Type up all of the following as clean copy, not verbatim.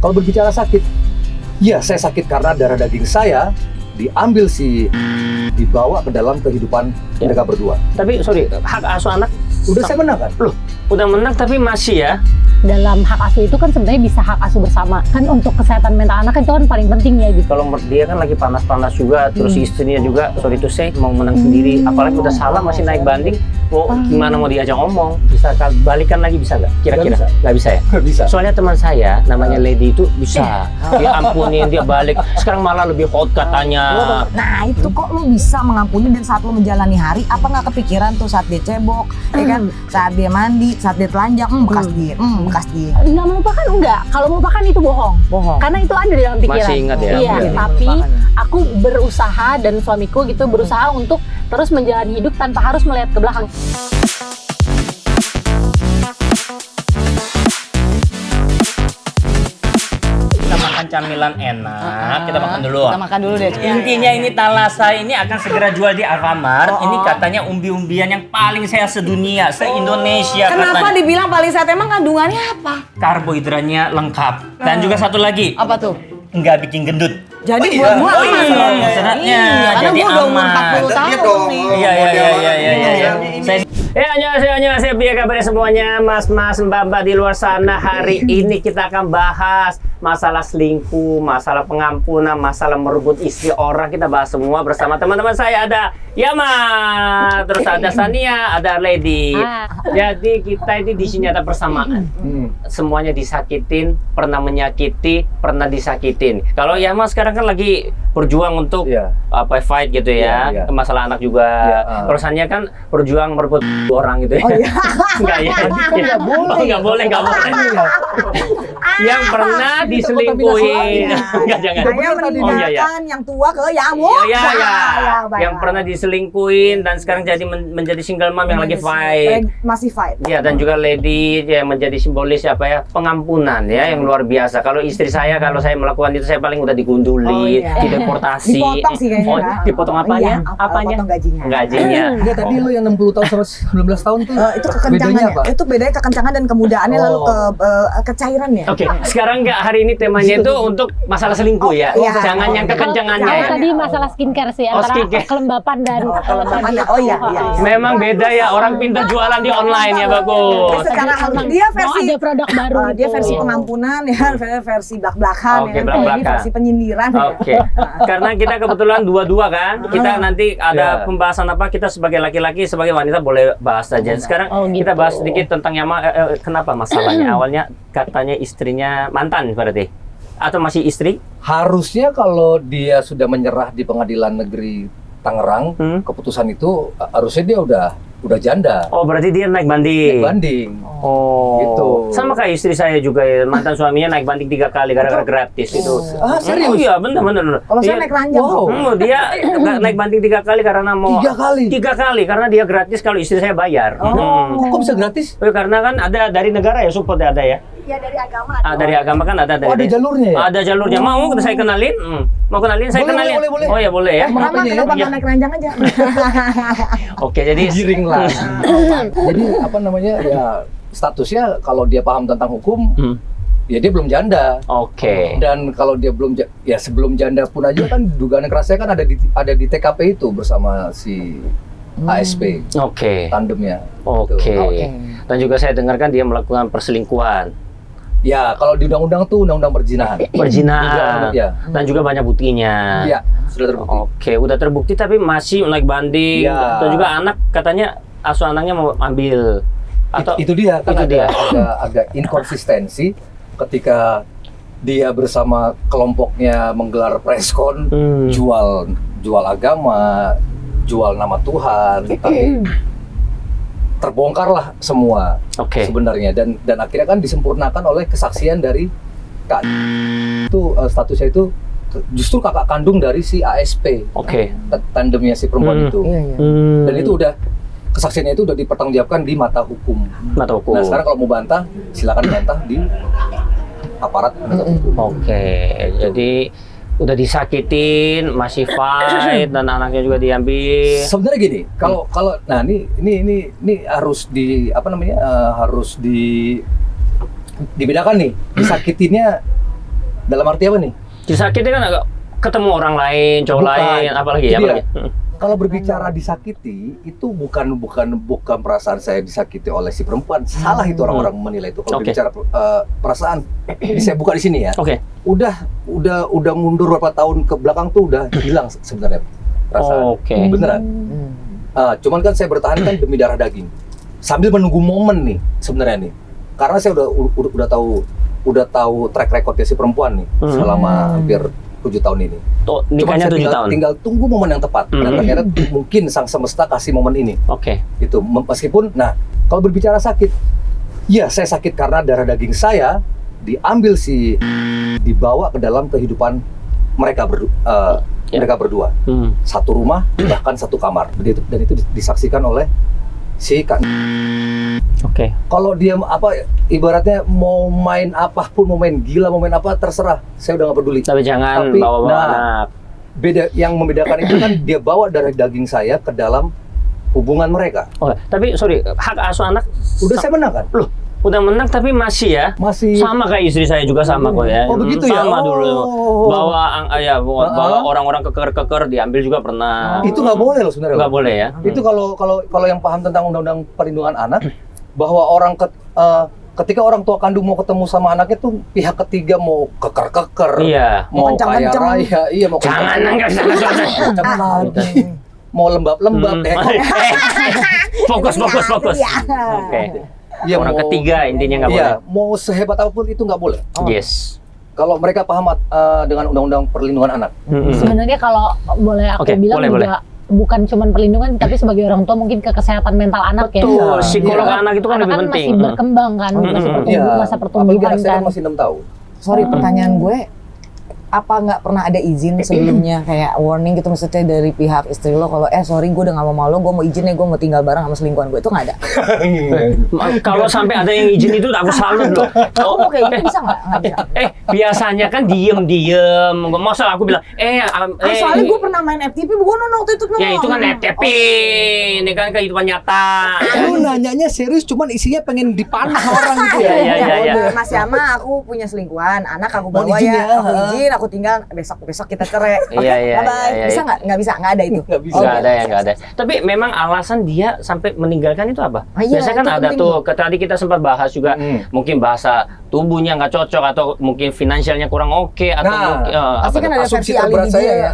Kalau berbicara sakit, ya saya sakit karena darah daging saya diambil dibawa ke dalam kehidupan mereka berdua. Tapi sorry, hak asuh anak Udah saya menang kan? loh, udah menang tapi masih ya. Dalam hak asuh itu kan sebenarnya bisa hak asuh bersama. Kan untuk kesehatan mental anak itu kan paling penting ya gitu. Kalau dia kan lagi panas-panas juga, terus istrinya juga sorry to say mau menang sendiri, apalagi udah salah masih naik banding, mau gimana mau diajak ngomong, bisa balikan lagi bisa nggak? Kira-kira nggak bisa ya? Nggak bisa. Soalnya teman saya namanya Lady itu bisa, dia ampunin, dia balik, sekarang malah lebih hot katanya. Nah itu kok lu bisa mengampuni dan saat lu menjalani hari, apa nggak kepikiran tuh saat dia cebok, ya kan? Saat dia mandi, saat dia telanjang, bekas dia. Nggak melupakan enggak. Kalau melupakan itu bohong. Karena itu ada di dalam pikiran. Masih ingat ya? Iya, Iya. tapi aku berusaha dan suamiku gitu berusaha untuk terus menjalani hidup tanpa harus melihat ke belakang. Kita makan camilan enak, kita makan dulu. Kita makan dulu deh. Intinya ini Thalassa ini akan segera jual di Alfamart. Ini katanya umbi-umbian yang paling sehat sedunia, se-Indonesia Kenapa katanya. dibilang paling sehat? Emang kandungannya apa? Karbohidratnya lengkap. Dan juga satu lagi, Apa tuh? nggak bikin gendut. Jadi buat gua aman dong. seratnya. Karena Jadi gua udah umur aman. 40 tahun nih. Iya. Annyeonghaseyo, biar kabarnya semuanya, mas-mas, mbak-mbak di luar sana. Hari ini kita akan bahas masalah selingkuh, masalah pengampunan, masalah merebut istri orang. Kita bahas semua bersama teman-teman saya. Ada Yama, terus ada Sania, ada Lady. Jadi kita ini di sini ada persamaan. Semuanya disakitin, pernah menyakiti, pernah disakitin. Kalau Yama sekarang kan lagi berjuang untuk fight gitu ya, masalah anak juga. Kalau Sania kan berjuang merebut orang gitu ya. Enggak ya? Enggak boleh. Yang pernah diselingkuhin. Enggak, jangan. Saya meninggalkan yang tua ke yang muda. Yang pernah diselingkuhin dan sekarang jadi menjadi single mom yang lagi fight. Masih fight. Ya, dan juga Lady yang menjadi simbolis pengampunan ya, yang luar biasa. Kalau istri saya, kalau saya melakukan itu, saya paling udah digunduli, dideportasi. Dipotong sih kayaknya. Dipotong apanya? Apanya? Potong gajinya. Gajinya. Enggak, tadi lu yang 60 tahun sama 19 tahun tuh Itu kekencangannya. bedanya apa? Itu bedanya kekencangan dan kemudaannya lalu ke cairannya. Oke, sekarang hari ini temanya itu untuk masalah selingkuh ya. Iya. Jangan yang kekencangannya Kalau ya. tadi masalah skincare sih antara skincare. kelembapan dan Iya. Memang beda ya, orang pintar jualan di online ya, bagus. Secara dia versi ada produk baru. dia gitu. versi pengampunan ya, versi belak-belakan Oke, ya. Ini belak-belakan. versi penyindiran. Oke, karena kita kebetulan dua-dua kan, kita nanti ada pembahasan apa, kita sebagai laki-laki, sebagai wanita boleh bahas saja. Sekarang kita bahas sedikit tentang Yama, kenapa masalahnya? Awalnya katanya istrinya mantan berarti? Atau masih istri? Harusnya kalau dia sudah menyerah di Pengadilan Negeri Tangerang, keputusan itu harusnya dia udah janda. Oh, berarti dia naik banding? Naik banding. Oh, Gitu. Sama kayak istri saya juga ya, mantan suaminya naik banding 3 kali gara-gara gratis itu. Ah, serius? Oh iya, benar. Kalau saya naik ranjang. Wow. Dia naik banding 3 kali karena mau 3 kali? 3 kali karena dia gratis kalau istri saya bayar. Kok bisa gratis? Karena kan ada dari negara ya, support ada ya. Ya dari agama. Dari agama kan ada dari. Oh, ada jalurnya ya? Ada jalurnya. Mau saya kenalin? Mau kenalin? Saya Boleh, kenalin. boleh. Oh ya boleh ya. Pertama Kenapa kenapa ya? nggak naik ranjang aja? Oke, jadi Giring lah. Jadi apa namanya ya, statusnya kalau dia paham tentang hukum, ya dia belum janda. Oke. Dan kalau dia belum ya sebelum janda pun aja kan dugaan kerasnya kan ada di TKP itu bersama si ASP Oke. tandemnya. Oke. Gitu. Dan juga saya dengarkan dia melakukan perselingkuhan. Ya kalau di undang-undang tuh undang-undang perzinahan. Perzinahan. Ya. Dan juga banyak buktinya. Ya, sudah terbukti. Oke, udah terbukti tapi masih naik banding. Ya. Dan juga anak katanya asuh anaknya mau ambil. Atau Itu dia kan itu dia. ada inkonsistensi ketika dia bersama kelompoknya menggelar preskon, jual agama, jual nama Tuhan, tapi terbongkarlah semua sebenarnya dan akhirnya kan disempurnakan oleh kesaksian dari Kak itu statusnya itu justru kakak kandung dari si ASP, tandemnya si perempuan itu, dan itu udah kesaksiannya itu udah dipertanggungjawabkan di mata hukum. Nah sekarang kalau mau bantah silakan bantah di aparat penegak hukum. Jadi udah disakitin, masih fight dan anaknya juga diambil. Sebenarnya gini, kalau nah ini harus harus dibedakan nih. Disakitinnya Dalam arti apa nih? Disakiti kan agak ketemu orang lain, cowok Bukan. lain, apalagi Jadi apalagi. Kalau berbicara disakiti, itu bukan perasaan saya disakiti oleh si perempuan. Salah itu orang-orang menilai itu. Kalau Oke. berbicara perasaan, saya buka di sini ya. Oke. Udah mundur beberapa tahun ke belakang tuh udah hilang sebenarnya perasaan. Oke. Beneran. Cuman kan saya bertahan kan demi darah daging. Sambil menunggu momen nih sebenarnya nih. Karena saya udah tahu track recordnya si perempuan nih selama hampir 7 tahun ini. Tuh, Cuman nikahnya saya 7 tahun. tinggal tunggu momen yang tepat. Dan ternyata mungkin sang semesta kasih momen ini. Oke. Itu meskipun, nah kalau berbicara sakit, ya saya sakit karena darah daging saya diambil dibawa ke dalam kehidupan mereka berdua. Satu rumah, bahkan satu kamar. Dan itu disaksikan oleh si Kak. Oke. Kalau dia ibaratnya mau main apapun, mau main gila, mau main apa, terserah. Saya udah nggak peduli. Tapi jangan Tapi, bawa-bawa anak. Yang membedakan itu kan dia bawa darah daging saya ke dalam hubungan mereka. Oke. Tapi sorry, hak asuh anak Udah saya menang kan? loh, udah menang tapi masih ya. Masih. Sama kayak istri saya juga sama kok ya. Oh, begitu ya? Sama dulu. Oh. Bawa orang-orang keker diambil juga pernah. Itu nggak boleh loh sebenarnya. Nggak boleh ya. Itu kalau yang paham tentang undang-undang perlindungan anak, bahwa ketika orang tua kandung mau ketemu sama anaknya tuh pihak ketiga mau keker-keker, Iya. mau kaya kencang-kencang. raya, iya mau Jangan kencang-kencang, mau lembab-lembab, Fokus. Iya. Oke. Iya, Orang mau- ketiga intinya nggak boleh. Iya, mau sehebat apapun itu nggak boleh. Yes. Kalau mereka paham dengan undang-undang perlindungan anak. Sebenarnya kalau boleh aku Oke, bilang boleh, juga bukan cuma perlindungan tapi sebagai orang tua mungkin ke kesehatan mental anak ya. Betul, psikolog Iya. anak itu kan lebih Karena penting. masih berkembang kan, masih bertumbuh, masa apalagi pertumbuhan anak saya kan. kan masih 6 tahun. Sorry, pertanyaan gue, apa nggak pernah ada izin sebelumnya kayak warning gitu maksudnya dari pihak istri lo kalau sorry gue udah nggak mau lo, gue mau izin ya, gue mau tinggal bareng sama selingkuhan gue, itu nggak ada? Kalau sampai ada yang izin itu aku salut loh. Aku mau kayak gitu bisa nggak? Nggak bisa. Biasanya kan diem. Masa aku bilang, Soalnya gue pernah main FTP, gue waktu itu ya itu kan FTP, ini kan kehidupan nyata. Lu nanyanya serius, cuman isinya pengen dipanah orang gitu ya. Iya. Mas Yama, aku punya selingkuhan, anak aku Mohon bawa izin ya, ya. aku izin, aku tinggal, besok kita cerai. Iya. Bye-bye. Bisa nggak? Nggak bisa, nggak ada itu. Nggak bisa. Nggak ada. Tapi memang alasan dia sampai meninggalkan itu apa? Iya, Biasanya kan itu ada penting. tuh, tadi kita sempat bahas juga, mungkin bahasa tubuhnya nggak cocok atau mungkin finansialnya kurang oke atau mungkin pasti kan ada asumsi versi alibi terberat dia saya, ya.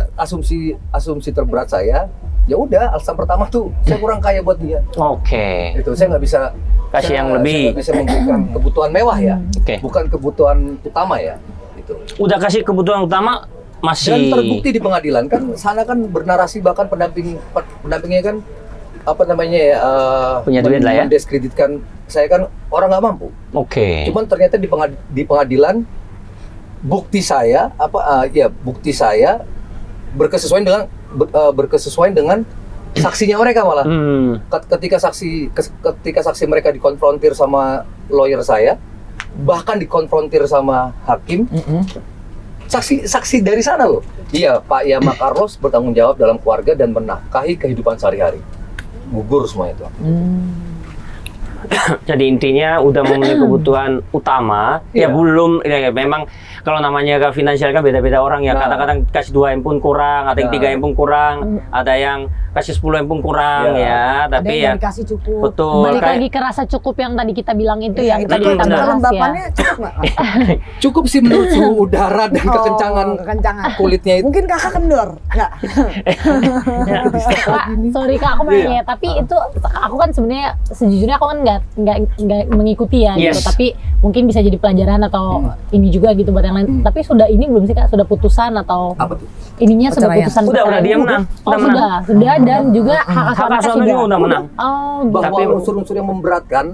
asumsi terberat saya, ya udah alasan pertama tuh saya kurang kaya buat dia. Oke. Itu saya nggak bisa Kasih yang lebih. Saya nggak bisa memberikan kebutuhan mewah ya, Oke. bukan kebutuhan utama ya. Itu. Udah kasih kebutuhan utama masih. Dan terbukti di pengadilan kan, sana kan bernarasi bahkan pendampingnya kan apa namanya ya, Punya duit lah ya. mendiskreditkan saya kan orang nggak mampu. Oke. Cuman ternyata di pengadilan bukti saya berkesesuaian dengan saksinya mereka malah. Ketika saksi mereka dikonfrontir sama lawyer saya, bahkan dikonfrontir sama hakim, saksi dari sana loh. Iya, Pak Yama Carlos bertanggung jawab dalam keluarga dan menafkahi kehidupan sehari-hari. Gugur semua itu. Jadi intinya udah memenuhi kebutuhan utama, ya Iya. belum. Ya, memang kalau namanya ke finansial kan beda-beda orang ya. Nah. Kadang-kadang kasih 2 M pun kurang, ada yang Nah. 3 M pun kurang, ada yang kasih 10 M pun kurang ya. Ada Tapi yang ya nggak dikasih cukup. betul. Balik kayak- lagi ke rasa cukup yang tadi kita bilang itu Iya, yang itu tadi betul, kita benar. bahas ya. kelembapannya cukup nggak? Cukup sih menurut suhu udara dan kekencangan kekencangan. kulitnya itu. Mungkin kakak kendor, nggak? Kak, sorry Kak, aku mau nanya, tapi itu aku kan sebenarnya sejujurnya aku kan nggak mengikuti ya gitu, Yes. tapi mungkin bisa jadi pelajaran atau ini juga gitu buat yang lain. Tapi sudah ini belum sih Kak, sudah putusan atau Apa tuh? ininya sudah Perceraian. putusan Udah, perceraian? dia menang. Oh, Udah menang. sudah dan juga hak asuh Hak anaknya asuh anaknya sudah. udah menang. Oh, Bahwa Tapi- unsur-unsur yang memberatkan,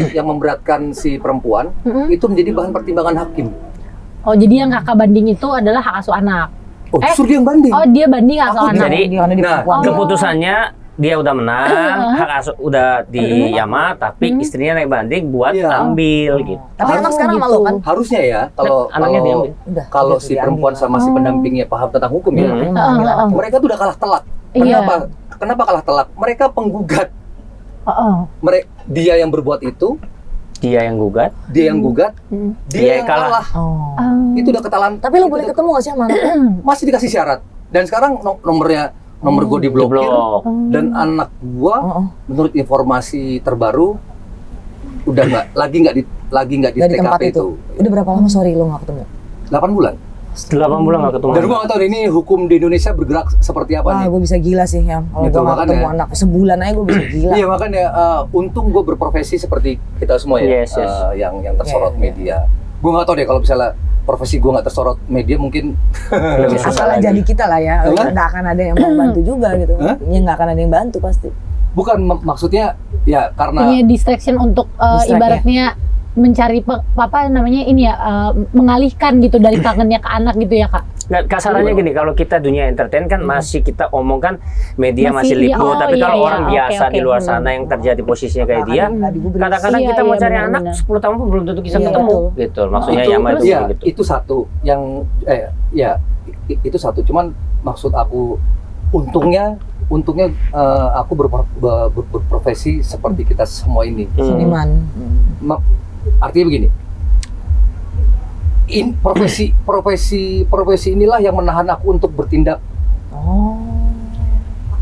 yang memberatkan si perempuan itu menjadi bahan pertimbangan hakim. oh jadi yang kakak banding itu adalah hak asuh anak. Oh, justru dia yang banding. Oh, dia banding hak asuh Aku anak. Jadi, Di Nah, perempuan. keputusannya dia udah menang, hak asuh udah di Yama, tapi istrinya naik banding buat Iya. ambil gitu. Tapi emang sekarang gitu. malu kan? Harusnya ya, kalau Anaknya diambil. Udah, kalau udah si diambil. perempuan sama si pendampingnya paham tentang hukum ya, mereka tuh udah kalah telak. Iya. Kenapa kalah telak? Mereka penggugat. Oh, Dia yang berbuat itu, Dia yang gugat. Dia yang gugat, dia yang kalah. Oh. Itu udah ketahuan. Tapi lo boleh ketemu gak sih sama anaknya? Masih dikasih syarat. Dan sekarang nomor gue diblokir. Diblok. Dan anak gua menurut informasi terbaru udah nggak di Dari tempat TKP itu. Udah berapa lama sorry lo gak ketemu? 8 bulan. 8 bulan nggak ketemu. Dan gua nggak tahu ini hukum di Indonesia bergerak seperti apa Wah, nih. gue bisa gila sih ya. Kalau Gitu, gue gak ketemu makanya. anak sebulan aja gue bisa gila. Iya makanya untung gue berprofesi seperti kita semua ya, Yes, yes. yang tersorot Iya, iya. media. Gue nggak tahu deh kalau misalnya profesi gue nggak tersorot media mungkin Lebih susah Asalah lagi. jadi kita lah ya, Apa? nggak akan ada yang mau bantu juga gitu. Hah? Ya nggak akan ada yang bantu pasti. bukan maksudnya ya karena Punya distraction untuk Distract, ibaratnya mencari apa namanya ini ya mengalihkan gitu dari kangennya ke anak gitu ya Kak. Nggak, kasarannya gini, kalau kita dunia entertain kan masih kita omong kan media Masih, masih liput, iya, tapi iya, kalau iya, orang oke, biasa oke. di luar sana yang terjadi posisinya kayak dia, Nggak digubris. kadang-kadang Iya, kita mau iya, cari benar, anak benar. 10 tahun pun belum tentu bisa Iya, ketemu, betul. gitu. Maksudnya itu, Yama itu ya, gitu. itu satu yang itu satu. Cuman maksud aku untungnya aku berprofesi seperti kita semua ini. Seniman. Artinya begini. Profesi inilah yang menahan aku untuk bertindak Oh.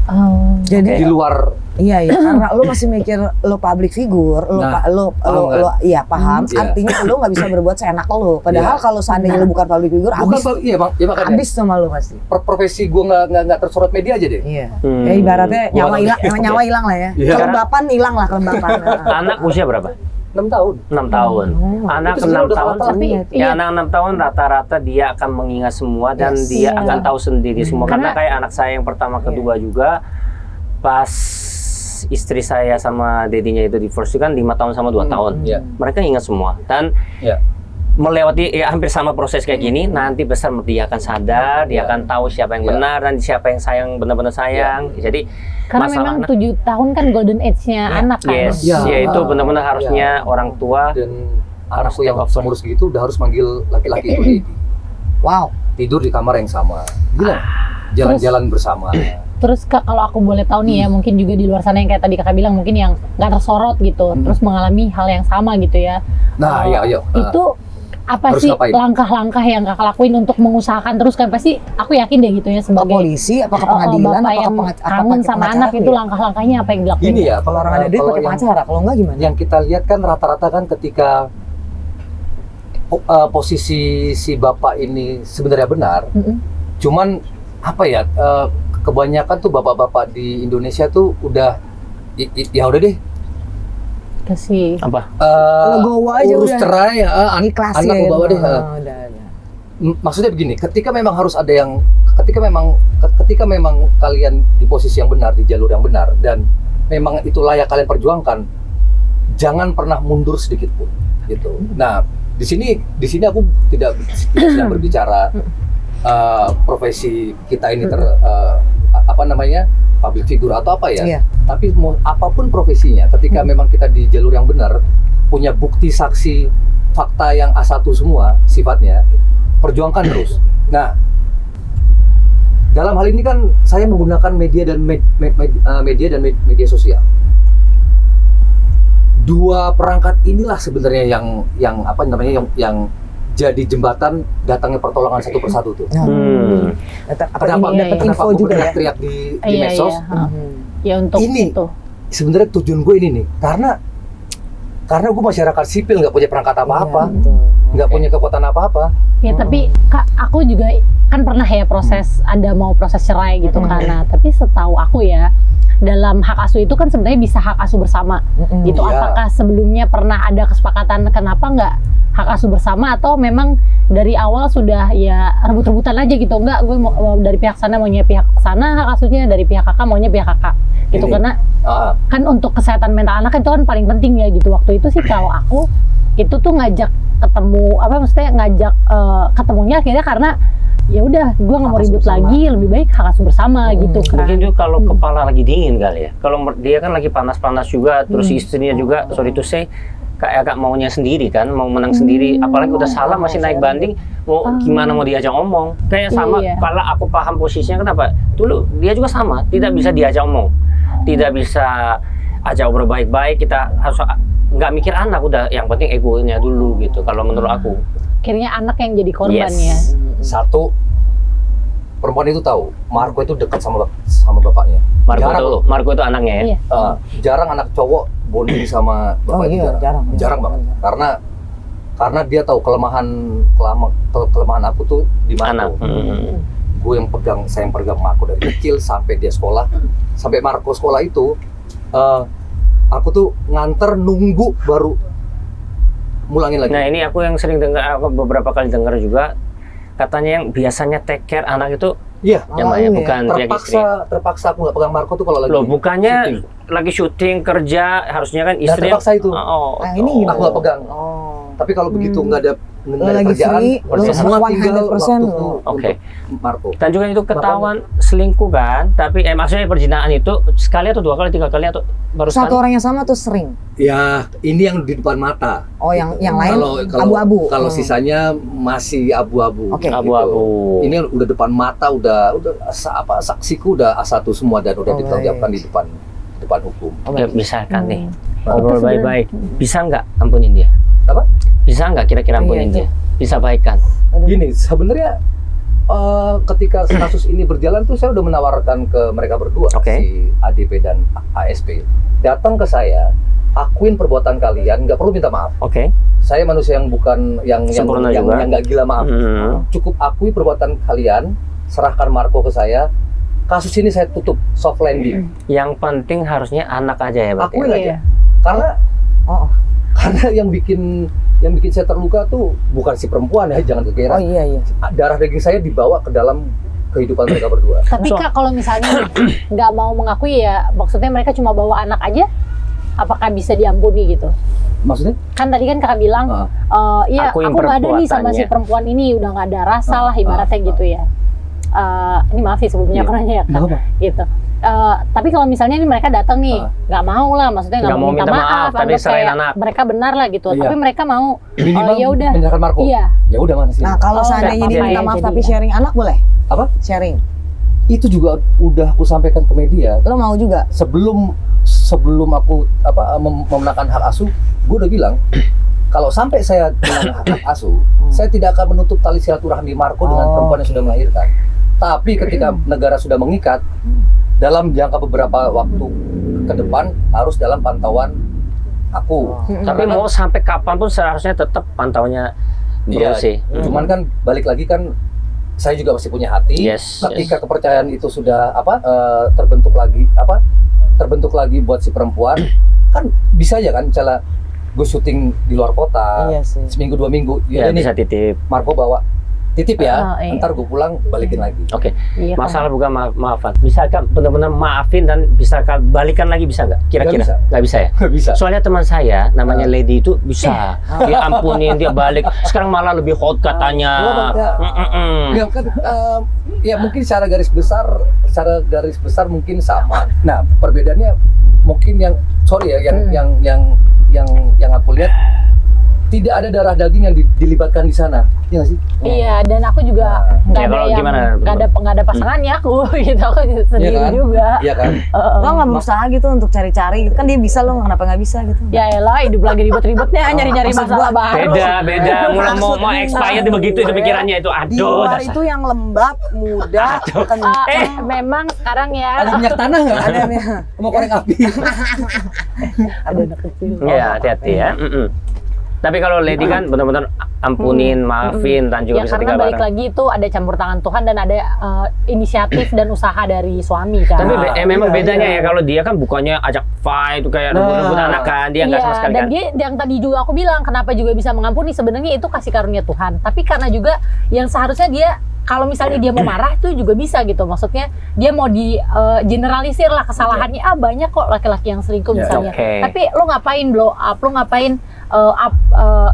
Oh. Jadi di luar. iya karena lo masih mikir lo public figure, Nah, lo paham kan? iya paham. Iya. Artinya lo nggak bisa berbuat seenak lo. Padahal Iya. kalau seandainya lo bukan public figure, Bukan, abis iya makanya. abis sama lo pasti. Profesi gue nggak tersorot media aja deh. Iya. Hmm. Ya ibaratnya Gua nyawa nggak hilang, mikir. nyawa hilang lah ya. Iya. Kelembapan hilang lah kelembapan. Anak usia berapa? 6 tahun. 6 tahun. Anak Itu 6 sebenarnya udah tahun, rata-rata. Tapi ya iya. anak 6 tahun rata-rata dia akan mengingat semua dan Yes. dia Iya. akan tahu sendiri semua. Karena Karena- kayak anak saya yang pertama kedua juga, pas istri saya sama dedinya itu divorce itu kan 5 tahun sama 2 tahun. Iya. Mereka ingat semua dan Iya. melewati ya, hampir sama proses kayak gini, nanti besar dia akan sadar, dia akan tahu siapa yang Iya. benar dan siapa yang sayang benar-benar sayang. Jadi Karena masalah memang anak- 7 tahun kan golden age-nya anak kan. yes, Ya. ya itu benar-benar harusnya orang tua Dan harus anakku yang take over. umur segitu udah harus manggil laki-laki itu Dedi. Wow. Tidur di kamar yang sama. Gila. Jalan-jalan bersama. Terus Kak, kalau aku boleh tahu nih ya, mungkin juga di luar sana yang kayak tadi Kakak bilang mungkin yang nggak tersorot gitu, terus mengalami hal yang sama gitu ya. Nah, iya, ayo. Itu apa Harus sih ngapain? langkah-langkah yang Kakak lakuin untuk mengusahakan terus kan pasti aku yakin deh gitu ya Ke sebagai polisi, apa ke pengadilan, bapak apa yang ke kangen pakai sama pengacara anak tuh itu ya? langkah-langkahnya apa yang dilakuin? Gini ya, Kalau orang ada duit pakai pengacara, kalau enggak gimana? Yang kita lihat kan rata-rata kan ketika posisi si bapak ini sebenarnya benar, Mm-mm. cuman apa ya, kebanyakan tuh bapak-bapak di Indonesia tuh udah ya udah deh, Kasih. apa? Legowo aja urus udah. cerai, Ikhlas anak ya. gua bawa deh. Udah. Maksudnya begini, ketika memang harus ada yang, ketika memang kalian di posisi yang benar, di jalur yang benar, dan memang itu layak kalian perjuangkan, jangan pernah mundur sedikit pun, gitu. Nah, di sini aku tidak sedang berbicara profesi kita ini public figure atau apa ya. Iya. Tapi mau apapun profesinya, ketika memang kita di jalur yang benar, punya bukti saksi fakta yang A1 semua sifatnya, perjuangkan terus. Nah, dalam hal ini kan saya menggunakan media dan media sosial. Dua perangkat inilah sebenarnya yang jadi jembatan datangnya pertolongan satu persatu tuh. Kenapa Iya, aku iya. teriak di Iya, medsos? iya. Ya untuk Ini itu. sebenarnya tujuan gue ini nih, karena gue masyarakat sipil, nggak punya perangkat apa-apa, nggak punya kekuatan apa-apa. Ya tapi Kak, aku juga kan pernah ya proses ada mau proses cerai gitu kan. Nah, tapi setahu aku ya dalam hak asuh itu kan sebenarnya bisa hak asuh bersama gitu. Iya. Apakah sebelumnya pernah ada kesepakatan kenapa nggak hak asuh bersama atau memang dari awal sudah ya rebut-rebutan aja gitu? Enggak, gue mau dari pihak sana maunya pihak sana hak asuhnya, dari pihak kakak maunya pihak kakak gitu. Ini. Karena kan untuk kesehatan mental anak itu kan paling penting ya gitu. Waktu itu sih kalau aku itu tuh ngajak ketemu ketemunya akhirnya karena ya udah gue nggak mau Hak asuh ribut bersama. lagi, lebih baik hak asuh bersama gitu kan. Mungkin juga kalau kepala lagi dingin kali ya. Kalau dia kan lagi panas-panas juga, terus istrinya juga, sorry to say, kayak agak maunya sendiri kan, mau menang sendiri. Apalagi udah salah masih naik banding, mau gimana mau diajak omong. Kayak sama, Iya. kalau aku paham posisinya kenapa. Dulu dia juga sama, tidak bisa diajak omong, tidak bisa ajak obrol baik-baik. Kita harus nggak mikir anak, udah yang penting egonya dulu gitu. Kalau menurut aku. Akhirnya anak yang jadi korban Yes. ya. Satu, perempuan itu tahu Marco itu dekat sama bapaknya. Marco itu anaknya ya. Iya. Jarang anak cowok bonding sama Oh bapaknya. iya, jarang banget. Karena dia tahu kelemahan aku tuh di Anak. Marco. Gue saya yang pegang Marco dari kecil sampai dia sekolah, sampai Marco sekolah itu, aku tuh nganter nunggu baru mulangin lagi. Nah ini aku yang sering dengar, aku beberapa kali dengar juga, katanya yang biasanya take care anak itu Iya. yang iya. bukan tiap istri. Terpaksa aku nggak pegang Marco tuh kalau lagi. Loh bukannya syuting. lagi syuting kerja, harusnya kan Dan istri. terpaksa itu. Oh, Nah, ini Aku nggak pegang. Oh. Tapi kalau begitu nggak ada lagi kerjaan, free, lu semua 100% tinggal waktu lu. Oke. untuk Marco. Dan juga itu ketahuan selingkuh kan, tapi maksudnya perzinaan itu sekali atau 2 kali, 3 kali atau baru Satu sekali? orang yang sama tuh sering. Ya, ini yang di depan mata. Oh, yang lain abu-abu. Kalau sisanya masih abu-abu. Oke. Gitu. Abu-abu. Ini udah depan mata, udah saksiku udah A1 semua dan udah Oh, dipertanggungjawabkan di depan hukum. Ya, misalkan nih, Hmm. ngobrol Itu sebenarnya- baik-baik, bisa nggak ampunin dia? Apa? Bisa nggak kira-kira Iya, ampunin itu. dia? Bisa baikkan? Gini, sebenarnya ketika kasus ini berjalan tuh saya udah menawarkan ke mereka berdua, Oke. si ADP dan ASP, datang ke saya, akuin perbuatan kalian, nggak perlu minta maaf. Oke. Saya manusia yang bukan yang Sempurna juga. nggak gila maaf. Cukup akui perbuatan kalian, serahkan Marco ke saya. Kasus ini saya tutup, soft landing. Yang penting harusnya anak aja ya, berarti. Akuin ya? aja. Iya. Karena yang bikin saya terluka tuh bukan si perempuan ya, jangan Oh kegeran. iya. Darah daging saya dibawa ke dalam kehidupan mereka berdua. Tapi Kak, kalau misalnya nggak mau mengakui ya, maksudnya mereka cuma bawa anak aja, apakah bisa diampuni gitu? Maksudnya? Kan tadi kan Kakak bilang, iya Akuin aku nggak ada nih sama si perbuatannya. perempuan ini, udah nggak ada rasa lah ibaratnya gitu ya. Ini maaf sih sebelumnya Iya. aku nanya ya Kak, Nggak apa. gitu. Tapi kalau misalnya ini mereka datang nih, nggak mau lah, maksudnya nggak mau minta maaf, tapi anggap serahin kayak anak. mereka benar lah gitu. Iya. Tapi mereka mau, Minimal ya udah, menyerahkan Marco. iya. Ya udah mana sih? Nah, kalau Oh, seandainya nggak dia apa-apa minta ya, maaf jadi tapi ya. sharing anak boleh? Apa? Sharing. Itu juga udah aku sampaikan ke media. Lo mau juga? Sebelum aku memenangkan hak asuh, gue udah bilang kalau sampai saya menang hak asuh, saya tidak akan menutup tali silaturahmi Marco dengan perempuan yang sudah melahirkan. Tapi ketika negara sudah mengikat, dalam jangka beberapa waktu ke depan harus dalam pantauan aku. Tapi mau sampai kapan pun seharusnya tetap pantaunya Iya, sih. cuman kan balik lagi kan saya juga masih punya hati. Yes, Ketika kepercayaan itu sudah terbentuk lagi buat si perempuan, kan bisa ya kan misalnya gue syuting di luar kota, Iya sih. seminggu 2 minggu, Ya, ini bisa titip. Marco bawa titip ya, Iya. ntar gue pulang balikin lagi. Oke. Iya, kan? Masalah bukan maafan. Misalkan benar-benar maafin dan bisa balikan lagi, bisa nggak? Kira-kira? Nggak bisa. Nggak bisa ya? Nggak bisa. Soalnya teman saya namanya Lady itu bisa. Dia ampunin, dia balik. Sekarang malah lebih hot katanya. Ya kan, ya mungkin secara garis besar mungkin sama. Nah perbedaannya mungkin yang yang aku lihat tidak ada darah daging yang dilibatkan di sana, iya nggak sih? Iya, dan aku juga nggak Ya, ada kalau yang gimana? nggak ada pasangannya aku, gitu. Aku sendiri kan? juga. Iya kan? Lo nggak berusaha gitu untuk cari-cari gitu kan dia bisa, lo kenapa nggak bisa gitu? Ya elah, hidup lagi ribet-ribetnya nyari-nyari maksud masalah gua, baru. Beda. Mulai mau expired begitu itu pikirannya itu. Di Aduh. luar dasar. itu yang lembab, muda, kencang. Memang sekarang ya Ada minyak tanah nggak? Ada nih. Mau korek api? ada anak kecil. Iya, hati-hati ya. Tapi kalau Lady kan benar-benar ampunin, maafin, dan juga Ya bisa karena tinggal balik bareng. lagi itu ada campur tangan Tuhan dan ada inisiatif dan usaha dari suami kan. Tapi memang iya, bedanya iya. ya kalau dia kan bukannya ajak fight kayak rebut-rebut anak kan, dia nggak sama sekali dan kan. dia yang tadi juga aku bilang kenapa juga bisa mengampuni sebenarnya itu kasih karunia Tuhan. Tapi karena juga yang seharusnya dia kalau misalnya dia mau marah itu juga bisa gitu. Maksudnya dia mau di generalisir lah kesalahannya. Banyak kok laki-laki yang selingkuh Ya, misalnya. oke. Tapi lo ngapain blow up, lo ngapain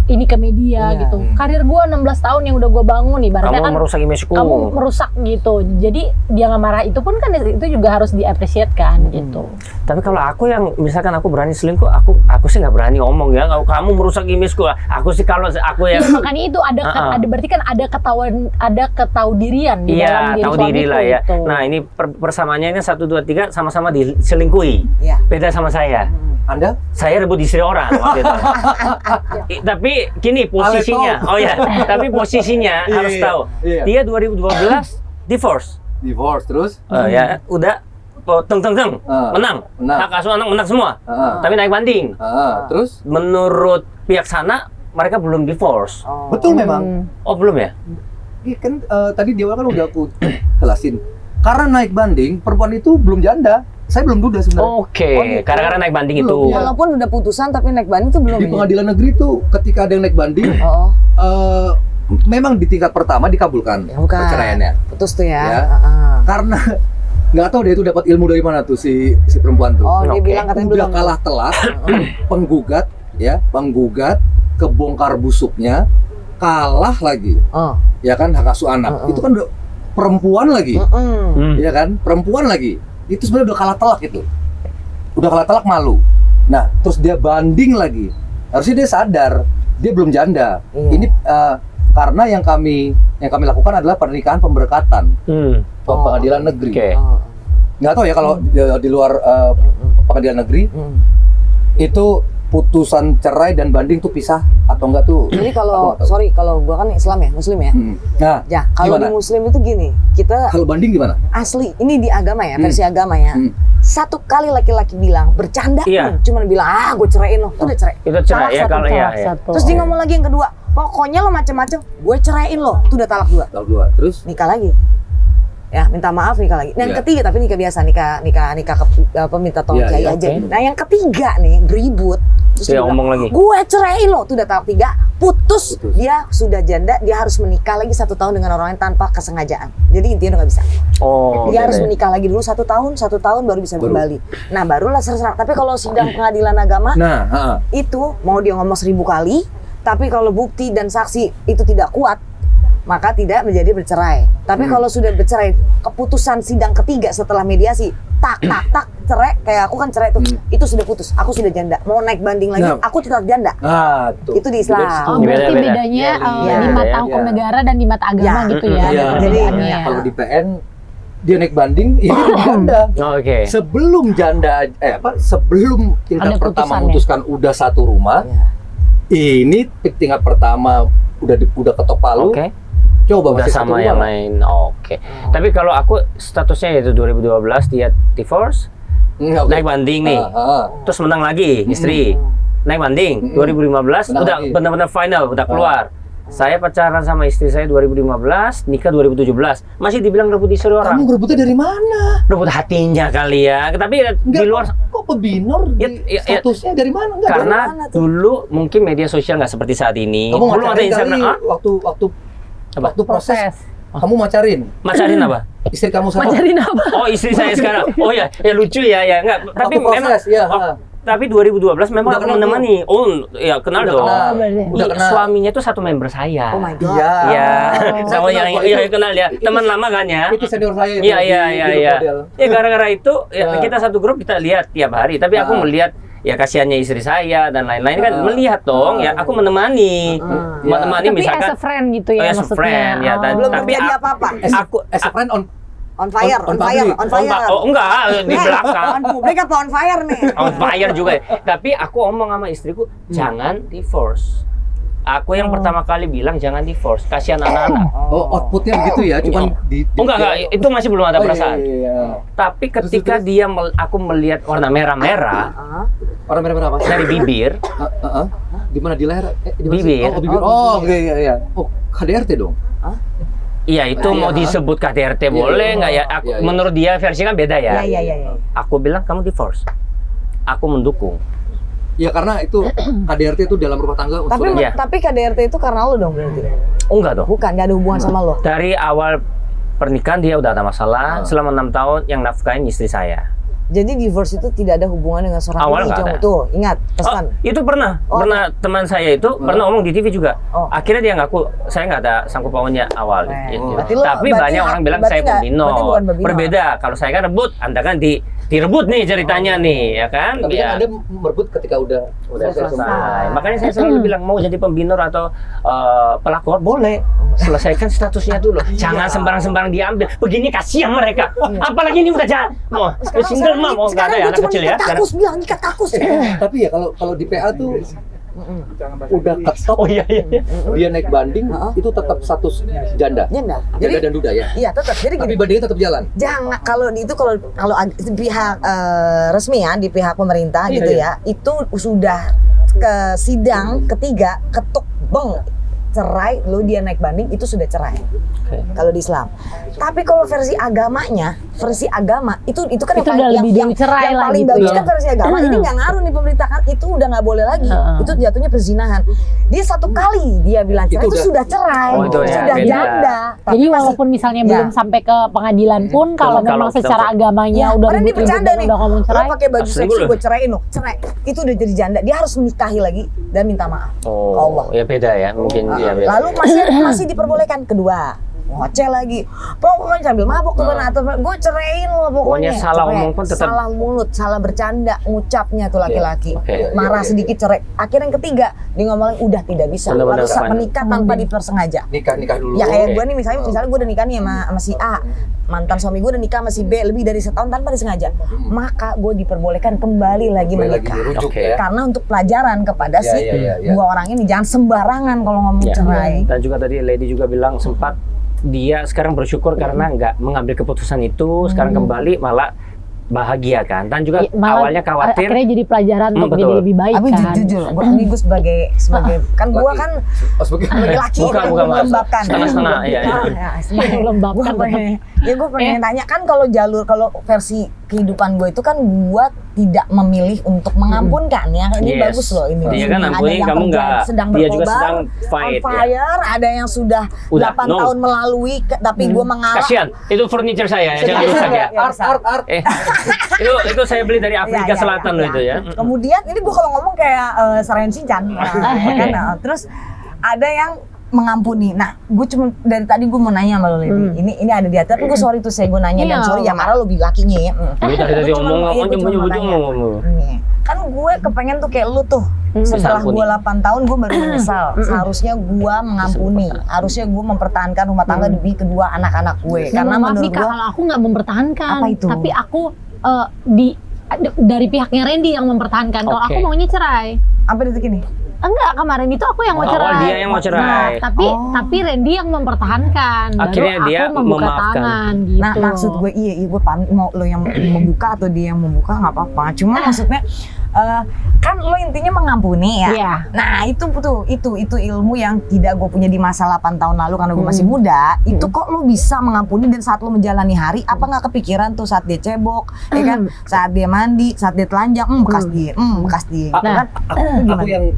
ini ke media Iya. gitu. Karir gua 16 tahun yang udah gua bangun ibaratnya Kamu kan merusak image-ku. kamu merusak gitu. Jadi dia nggak marah itu pun kan itu juga harus diapresiasi kan gitu. Tapi kalau aku yang misalkan aku berani selingkuh, aku sih nggak berani ngomong ya. Kalau kamu merusak image-ku, aku sih kalau aku yang Makanya itu ada berarti kan ada ketaudirian di dalam iya diri tahu suamiku diri lah ya. gitu. Nah ini persamaannya ini 1, 2, 3 sama-sama diselingkuhi. Iya. Beda sama saya. Anda? Saya rebut istri orang waktu itu. Tapi gini posisinya. Oh ya, tapi posisinya Iya, harus iya, tahu. iya. Dia 2012 divorce. Divorce terus? Ya, udah teng menang. Menang. Hak asuh anak menang semua. Tapi naik banding. Terus? Menurut pihak sana mereka belum divorce. Betul memang. Oh, belum ya? Iya kan tadi di awal kan udah aku jelasin. Karena naik banding, perempuan itu belum janda. Saya belum duda sebenarnya. Oke, karena naik banding itu. Belum, iya. Walaupun udah putusan tapi naik banding tuh belum. Di pengadilan negeri tuh ketika ada yang naik banding, memang di tingkat pertama dikabulkan Ya, bukan. perceraiannya. Putus tuh ya. Ya. Karena nggak tahu dia itu dapat ilmu dari mana tuh si perempuan tuh. Oh, dia Oke. bilang katanya Udah belum. kalah telak, penggugat kebongkar busuknya, kalah lagi. Ya kan hak asuh anak. Itu kan udah perempuan lagi. Ya kan? Perempuan lagi. Itu sebenarnya udah kalah telak itu. Udah kalah telak malu. Nah, terus dia banding lagi. Harusnya dia sadar dia belum janda. Iya. Ini karena yang kami lakukan adalah pernikahan pemberkatan ke pengadilan negeri. Oke. Nggak tahu ya kalau di luar pengadilan negeri itu putusan cerai dan banding tuh pisah atau enggak tuh? Jadi kalau Aku nggak tahu. sorry kalau gua kan Islam ya, Muslim ya. Nah, Ya, kalau gimana? di Muslim itu gini, kita Kalau banding gimana? asli ini di agama ya, versi agama ya. Satu kali laki-laki bilang bercanda Iya. pun, cuman bilang gue ceraiin lo, udah cerai. Itu cerai ya Talak kalau satu, ya. talak Ya. satu. Terus dia ngomong lagi yang kedua, pokoknya lo macem-macem, gue ceraiin lo, itu udah talak dua. Tahun dua. Terus? Nikah lagi. Ya, minta maaf nikah lagi. Nah, yang Iya. ketiga tapi nikah biasa, nikah minta tolong Iya, kiai iya, aja. oke. Nah, yang ketiga nih ribut. Terus Dia dia bilang, ngomong lagi. gue ceraiin lo, itu udah tahap 3, putus. Putus. Dia sudah janda, dia harus menikah lagi 1 tahun dengan orang lain tanpa kesengajaan. Jadi intinya udah nggak bisa. Oh. Dia harus oke. menikah lagi dulu 1 tahun baru bisa kembali. Nah, barulah serah. Tapi kalau sidang pengadilan agama Nah, itu mau dia ngomong 1000 kali, tapi kalau bukti dan saksi itu tidak kuat, maka tidak menjadi bercerai. Tapi kalau sudah bercerai, keputusan sidang ketiga setelah mediasi, tak cerai, kayak aku kan cerai tuh, itu sudah putus, aku sudah janda, mau naik banding lagi, Nah. aku tetap janda. tuh. Itu di Islam. Oh, Beda-beda. berarti bedanya Iya, di mata iya. hukum negara dan di mata agama Ya. gitu ya. Iya. ada perbedaannya Jadi, ya. Kalau di PN dia naik banding, ini belum janda. Oh, oke. Sebelum janda, sebelum tingkat Ada pertama putusannya. memutuskan udah satu rumah, ini tingkat pertama udah ketok palu. Oke. Coba Udah masih satu sama rumah yang lah. lain. Oke. Tapi kalau aku statusnya yaitu 2012 dia divorce, Oke. naik banding nih. Terus menang lagi istri. Naik banding 2015 Menang udah lagi. benar-benar final, udah keluar. Saya pacaran sama istri saya 2015, nikah 2017. Masih dibilang rebut istri orang. Kamu berebutnya dari mana? Rebut hatinya kali ya. Tapi di luar kok pebinor Ya, di ya, ya. statusnya dari mana? Enggak, karena dari mana tuh? dulu mungkin media sosial nggak seperti saat ini. kamu Belum ada macarin Instagram. kali Ah? Apa? waktu proses. Kamu macarin Macarin apa? istri kamu sama. Macarin apa? Oh, istri saya sekarang. Oh ya, lucu ya, enggak. Tapi Waktu memang proses, ya. tapi 2012 memang Udah aku kenal menemani. Oh, ya kenal Udah dong. kenal. berarti. Udah Iya, kenal. suaminya tuh satu member saya. Oh my god. Iya. Iya, Saya sama kenal yang kok, iya itu- kenal ya. itu- Teman lama kan ya. Itu senior saya. Iya, di- iya, di iya, grup iya. model. Ya gara-gara itu ya, Ya. kita satu grup kita lihat tiap hari, tapi aku Ah. melihat ya kasihannya istri saya dan lain-lain kan Ah. melihat dong ya aku menemani. Ya. Menemani Tapi misalkan as a friend gitu Oh, ya as a maksudnya. friend, ya, Oh. Belum Tapi terjadi aku- apa-apa. As a friend On fire, on on fire, public. on fire. Oh enggak di belakang. On publik apa on fire nih? On fire juga. Tapi aku omong sama istriku, jangan divorce. Aku yang pertama kali bilang jangan divorce, kasihan anak-anak. Oh, outputnya begitu ya, cuman Oh enggak, itu masih belum ada Oh, iya, perasaan. iya, iya. Tapi ketika Terus? aku melihat warna merah-merah Orang merah apa? dari bibir, Di mana di leher? Di mana sih? Bibir. Oh, bibir. Oh, iya, iya. Oh, KDRT dong. iya itu mau disebut KDRT boleh nggak ya? Aku, Iya, iya. menurut dia versi kan beda ya. Iya. Aku bilang kamu divorce. Aku mendukung. Ya karena itu KDRT itu dalam rumah tangga Tapi unsurnya. Iya. tapi KDRT itu karena lo dong berarti. Oh enggak dong. Bukan, nggak ada hubungan sama lo. Dari awal pernikahan dia udah ada masalah. Selama 6 tahun yang nafkahin istri saya. Jadi divorce itu tidak ada hubungan dengan seorang Awal ini, nggak Jong. ada. Tuh, ingat Oh, pesan. itu pernah Oh, teman saya itu pernah ngomong di TV juga. Oh. Akhirnya dia ngaku saya nggak ada sangkut pautnya awal. Gitu. Berarti lo- Tapi berarti banyak hak- orang bilang berarti saya nggak- pembinor. berarti bukan pembinor. Berbeda. Kalau saya kan rebut, Anda kan direbut nih ceritanya nih, ya kan? Tapi Ya. kan Anda merebut ketika udah Selesai. Makanya saya selalu bilang mau jadi pembinor atau pelakor boleh. Selesaikan statusnya dulu. Jangan sembarang-sembarang diambil. Begini kasihan mereka. Apalagi ini udah jangan. Mau single demam, oh nggak ada ya, anak kecil ya. Kakus bilang ikat kakus. Tapi ya kalau di PA tuh udah ketop. Oh iya. Dia naik banding itu tetap status janda. Janda. Janda dan duda ya. Iya tetap. Jadi Tapi gini, bandingnya tetap jalan. jangan kalau di pihak resmi ya, di pihak pemerintah Iya, gitu iya. ya, itu sudah ke sidang ketiga ketuk beng cerai, lu dia naik banding itu sudah cerai. Kalau di Islam. Tapi kalau versi agama itu kan Itu udah lebih dari cerai lah paling gitu bagus ya. kan versi agama. Ini nggak ngaruh nih pemerintah kan, itu udah nggak boleh lagi. Itu jatuhnya perzinahan. Dia satu kali dia bilang cerai itu sudah cerai, Oh, itu ya, sudah beda. janda. Tapi Jadi masih- walaupun misalnya Ya. belum sampai ke pengadilan pun kalau memang secara agamanya udah padahal dia ribut-ribut bercanda dan nih. udah ngomong cerai. Lo pakai baju Asli seksi gue. gue ceraiin lo, cerai. Itu udah jadi janda. Dia harus menikahi lagi dan minta maaf ke Allah. Oh, ya beda ya, mungkin ya beda. Lalu masih diperbolehkan kedua. Ngoceh lagi. Pokoknya sambil mabuk tuh kan atau gue ceraiin lo pokoknya. Pokoknya salah Cerai. ngomong pun tetap- salah mulut, salah bercanda ngucapnya tuh laki-laki. Oke. Marah sedikit cerai. Akhirnya yang ketiga dia ngomongin udah tidak bisa. Benar-benar Lalu depan. menikah tanpa dipersengaja. Nikah dulu. Ya kayak Oke. gue nih misalnya gue udah nikah nih sama si A, mantan suami gue udah nikah sama si B lebih dari setahun tanpa disengaja, maka gue diperbolehkan kembali lagi Kembali lagi menikah. dirujuk Oke. ya. Karena untuk pelajaran kepada Ya, si ya. dua orang ini jangan sembarangan kalau ngomong Ya. cerai. Dan juga tadi Lady juga bilang sempat dia sekarang bersyukur karena nggak mengambil keputusan itu, sekarang kembali malah bahagia kan. Dan juga Malah awalnya khawatir. akhirnya jadi pelajaran untuk betul. jadi lebih baik Tapi kan. jujur, gue sebagai kan gue Laki. kan Oh, sebagai laki-laki Bukan, yang bukan, Mas. melembabkan. Setengah-setengah, iya, iya. Melembabkan Gue pengen tanya kan kalau versi kehidupan gue itu kan gue tidak memilih untuk mengampunkan ya. Ini Yes. bagus loh ini. Dia kan Ada ampuni, yang kamu kerja nggak. sedang Dia juga berkobar, sedang fight, on fire, ada yang sudah Udah, 8 no. tahun melalui tapi gue mengalah. Kasihan, itu furniture saya ya, jangan rusak ya. art. Itu saya beli dari Afrika Iya, iya, Selatan loh iya. itu ya. Kemudian ini gue kalau ngomong kayak Sarayan Shinchan, ya kan? Nah, terus ada yang mengampuni. Nah, gue cuma dari tadi gue mau nanya sama lo, Lady. Ini ada di hati. Tapi gue sorry tuh gue nanya dan Iya. sorry ya marah lo lakinya ya. Gue tadi Gua cuma- ngomong, iya, gua cuma mau nanya. ngomong. Nih, kan gue kepengen tuh kayak lu tuh. Setelah Bisa ampuni. gue 8 tahun gue baru menyesal. Seharusnya gue mengampuni. Harusnya gue mempertahankan rumah tangga demi kedua anak-anak gue. Karena Maaf menurut nih, Kak, gue kalau aku nggak mempertahankan. Apa itu? Tapi aku dari pihaknya Randy yang mempertahankan. Kalau Oke. aku maunya cerai. apa detik ini? Enggak, kemarin itu aku yang mau Awal cerai. dia yang mau cerai. Nah, tapi Randy yang mempertahankan. Akhirnya Baru dia aku membuka memaafkan. tangan gitu. Nah maksud gue iya gue paham mau lo yang membuka atau dia yang membuka nggak apa-apa. Cuma maksudnya kan lo intinya mengampuni ya. Iya. Nah itu ilmu yang tidak gue punya di masa 8 tahun lalu karena gue masih muda. Itu kok lo bisa mengampuni dan saat lo menjalani hari apa nggak kepikiran tuh saat dia cebok, ya kan? Saat dia mandi, saat dia telanjang, bekas dia, gitu Nah. kan? Aku yang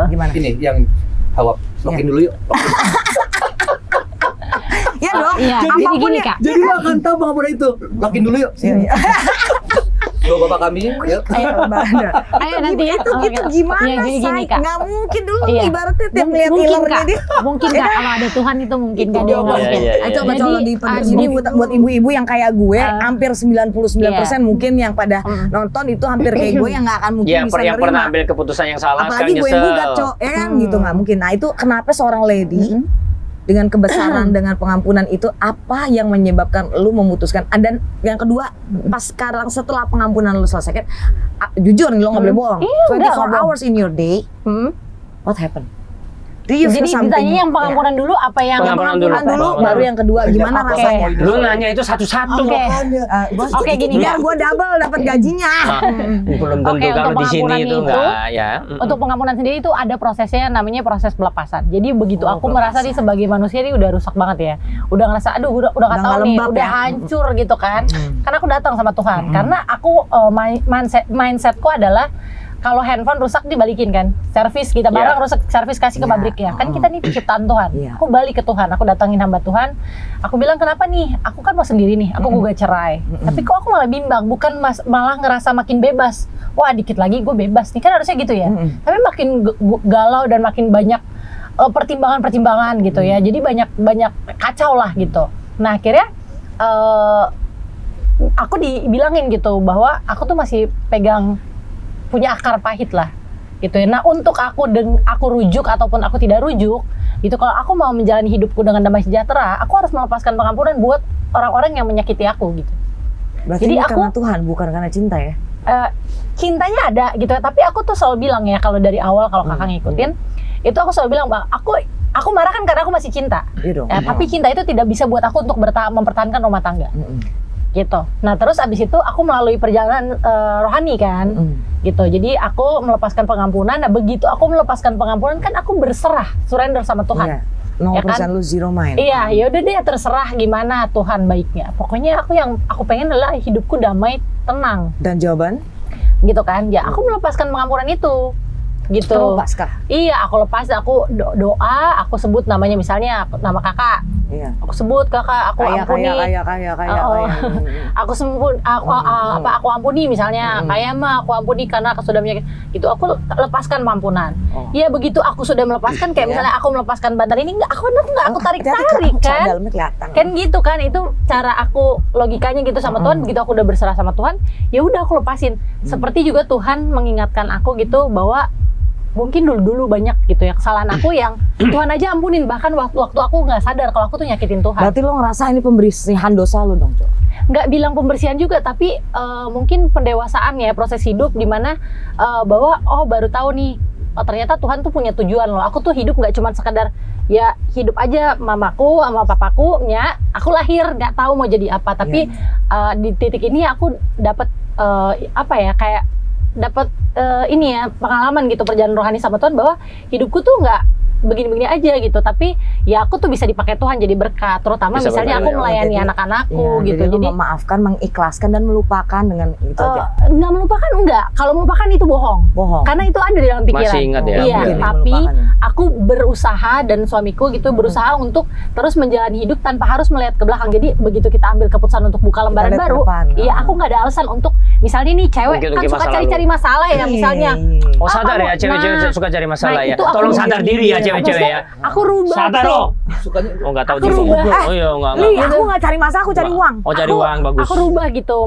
Gimana? ini yang jawab. Lokin dulu yuk. Ya dong. Iya, jadi Apapun gini, ya. Kak. Jadi lo akan tahu bang Abura itu. Lokin dulu yuk. Iya. Lo bapak kami. Yuk. Ayo nanti ya. Itu gimana Iya, jadi gini, Say? Kak. Nggak mungkin dulu Iya. ibaratnya tiap Mungkin, lihat ilernya Kak. dia. Mungkin Kak, kalau ada Tuhan itu mungkin Kak, dia nggak Iya, mungkin. iya, iya. Coba Jadi, kalau di ini buat ibu-ibu yang kayak gue hampir 99% mungkin yang pada nonton itu hampir kayak gue yang nggak akan mungkin Ya, bisa yang pernah nerima. ambil keputusan yang salah Apalagi sekarang gue yang nyesel. gugat, Cok, ya kan gitu nggak mungkin. Nah itu kenapa seorang lady dengan kebesaran dengan pengampunan itu apa yang menyebabkan lu memutuskan? Dan yang kedua pas sekarang setelah pengampunan lu selesai kan, jujur nih lo nggak boleh bohong. Iya, udah, 24 nggak hours in your day, what happened? Do you feel Jadi something? ditanya yang pengampunan dulu apa yang Pengampunan Pengampunan dulu, Pengampunan baru yang kedua gimana Oke. rasanya? Lu nanya itu satu-satu. Oke. Oke, gini, biar Kak. gue double dapat gajinya. Belum tentu Oke, kalau untuk di sini pengampunan itu itu, enggak ya. Untuk pengampunan sendiri itu ada prosesnya namanya proses pelepasan. Jadi begitu aku merasa nih sebagai manusia ini udah rusak banget ya. Udah ngerasa aduh udah Udah nggak tahu nggak nih, lembab udah ya. hancur gitu kan. Karena aku datang sama Tuhan. Karena aku mindsetku adalah kalau handphone rusak dibalikin kan, servis kita barang rusak, servis kasih ke pabrik ya. Kan kita nih ciptaan Tuhan. Iya. Aku balik ke Tuhan, aku datangin hamba Tuhan. Aku bilang kenapa nih? Aku kan mau sendiri nih, aku gugat cerai. Tapi kok aku malah bimbang, bukan malah ngerasa makin bebas. Wah dikit lagi gue bebas nih, kan harusnya gitu ya. Tapi makin galau dan makin banyak pertimbangan-pertimbangan gitu ya. Jadi banyak kacau lah gitu. Nah akhirnya aku dibilangin gitu bahwa aku tuh masih pegang punya akar pahit lah gitu ya. Nah untuk aku rujuk ataupun aku tidak rujuk gitu, kalau aku mau menjalani hidupku dengan damai sejahtera, aku harus melepaskan pengampunan buat orang-orang yang menyakiti aku gitu. Berarti Jadi ini aku karena Tuhan, bukan karena cinta ya? cintanya ada gitu ya. Tapi aku tuh selalu bilang ya, kalau dari awal kalau kakak ngikutin, itu aku selalu bilang, Bang, aku marah kan karena aku masih cinta. Iya dong. Tapi cinta itu tidak bisa buat aku untuk mempertahankan rumah tangga. Gitu. Nah terus abis itu aku melalui perjalanan rohani kan, gitu. Jadi aku melepaskan pengampunan. Nah begitu aku melepaskan pengampunan kan aku berserah, surrender sama Tuhan. Iya. 0% Ya kan? lu zero mind. Iya, yaudah deh terserah gimana Tuhan baiknya. Pokoknya aku pengen adalah hidupku damai, tenang, Dan jawaban? gitu kan. Ya aku melepaskan pengampunan itu. Gitu. Terlepas kah? Iya, aku lepas, aku doa, aku sebut namanya, misalnya nama kakak. Iya. Aku sebut kakak, aku ampuni. Kaya. Aku aku ampuni misalnya, kayak mah aku ampuni karena aku sudah menyakit. Gitu, aku lepaskan pengampunan. Iya, begitu aku sudah melepaskan, kayak misalnya aku melepaskan bantal ini, aku tarik-tarik kan. Dalamnya kelihatan. Kan gitu kan, itu cara aku logikanya gitu sama Tuhan. Begitu aku udah berserah sama Tuhan, ya udah aku lepasin. Seperti juga Tuhan mengingatkan aku gitu bahwa mungkin dulu banyak gitu ya kesalahan aku yang Tuhan aja ampunin, bahkan waktu aku nggak sadar kalau aku tuh nyakitin Tuhan. Berarti lo ngerasa ini pembersihan dosa lo dong, Cok? Nggak bilang pembersihan juga, tapi mungkin pendewasaan ya, proses hidup dimana bahwa baru tahu nih, ternyata Tuhan tuh punya tujuan loh. Aku tuh hidup nggak cuma sekadar ya hidup aja, mamaku sama papaku nya aku lahir nggak tahu mau jadi apa, tapi di titik ini aku dapat kayak dapat ini ya, pengalaman gitu, perjalanan rohani sama Tuhan, bahwa hidupku tuh nggak begini-begini aja gitu, tapi ya aku tuh bisa dipakai Tuhan jadi berkat, terutama Bisa misalnya aku melayani anak-anakku gitu. Jadi memaafkan, mengikhlaskan dan melupakan dengan itu aja. Nggak melupakan, enggak. Kalau melupakan itu bohong. Karena itu ada di dalam pikiran. Masih ingat ya? Iya, Mungkin tapi melupakan. aku berusaha dan suamiku gitu berusaha untuk terus menjalani hidup tanpa harus melihat ke belakang. Jadi begitu kita ambil keputusan untuk buka lembaran lihat ke baru, depan. iya aku nggak ada alasan untuk, misalnya nih cewek Mungkin kan suka masalah cari-cari masalah ya, misalnya. Oh sadar ya, cewek-cewek suka cari masalah ya. itu aku Tolong rubah. sadar diri ya cewek-cewek ya. Aku rubah. Sadar tuh. loh. Sukanya Oh nggak tahu Aku diri. rubah. Oh iya nggak. Li, aku nggak cari masalah, aku cari uang. Oh cari uang, bagus. Aku rubah gitu,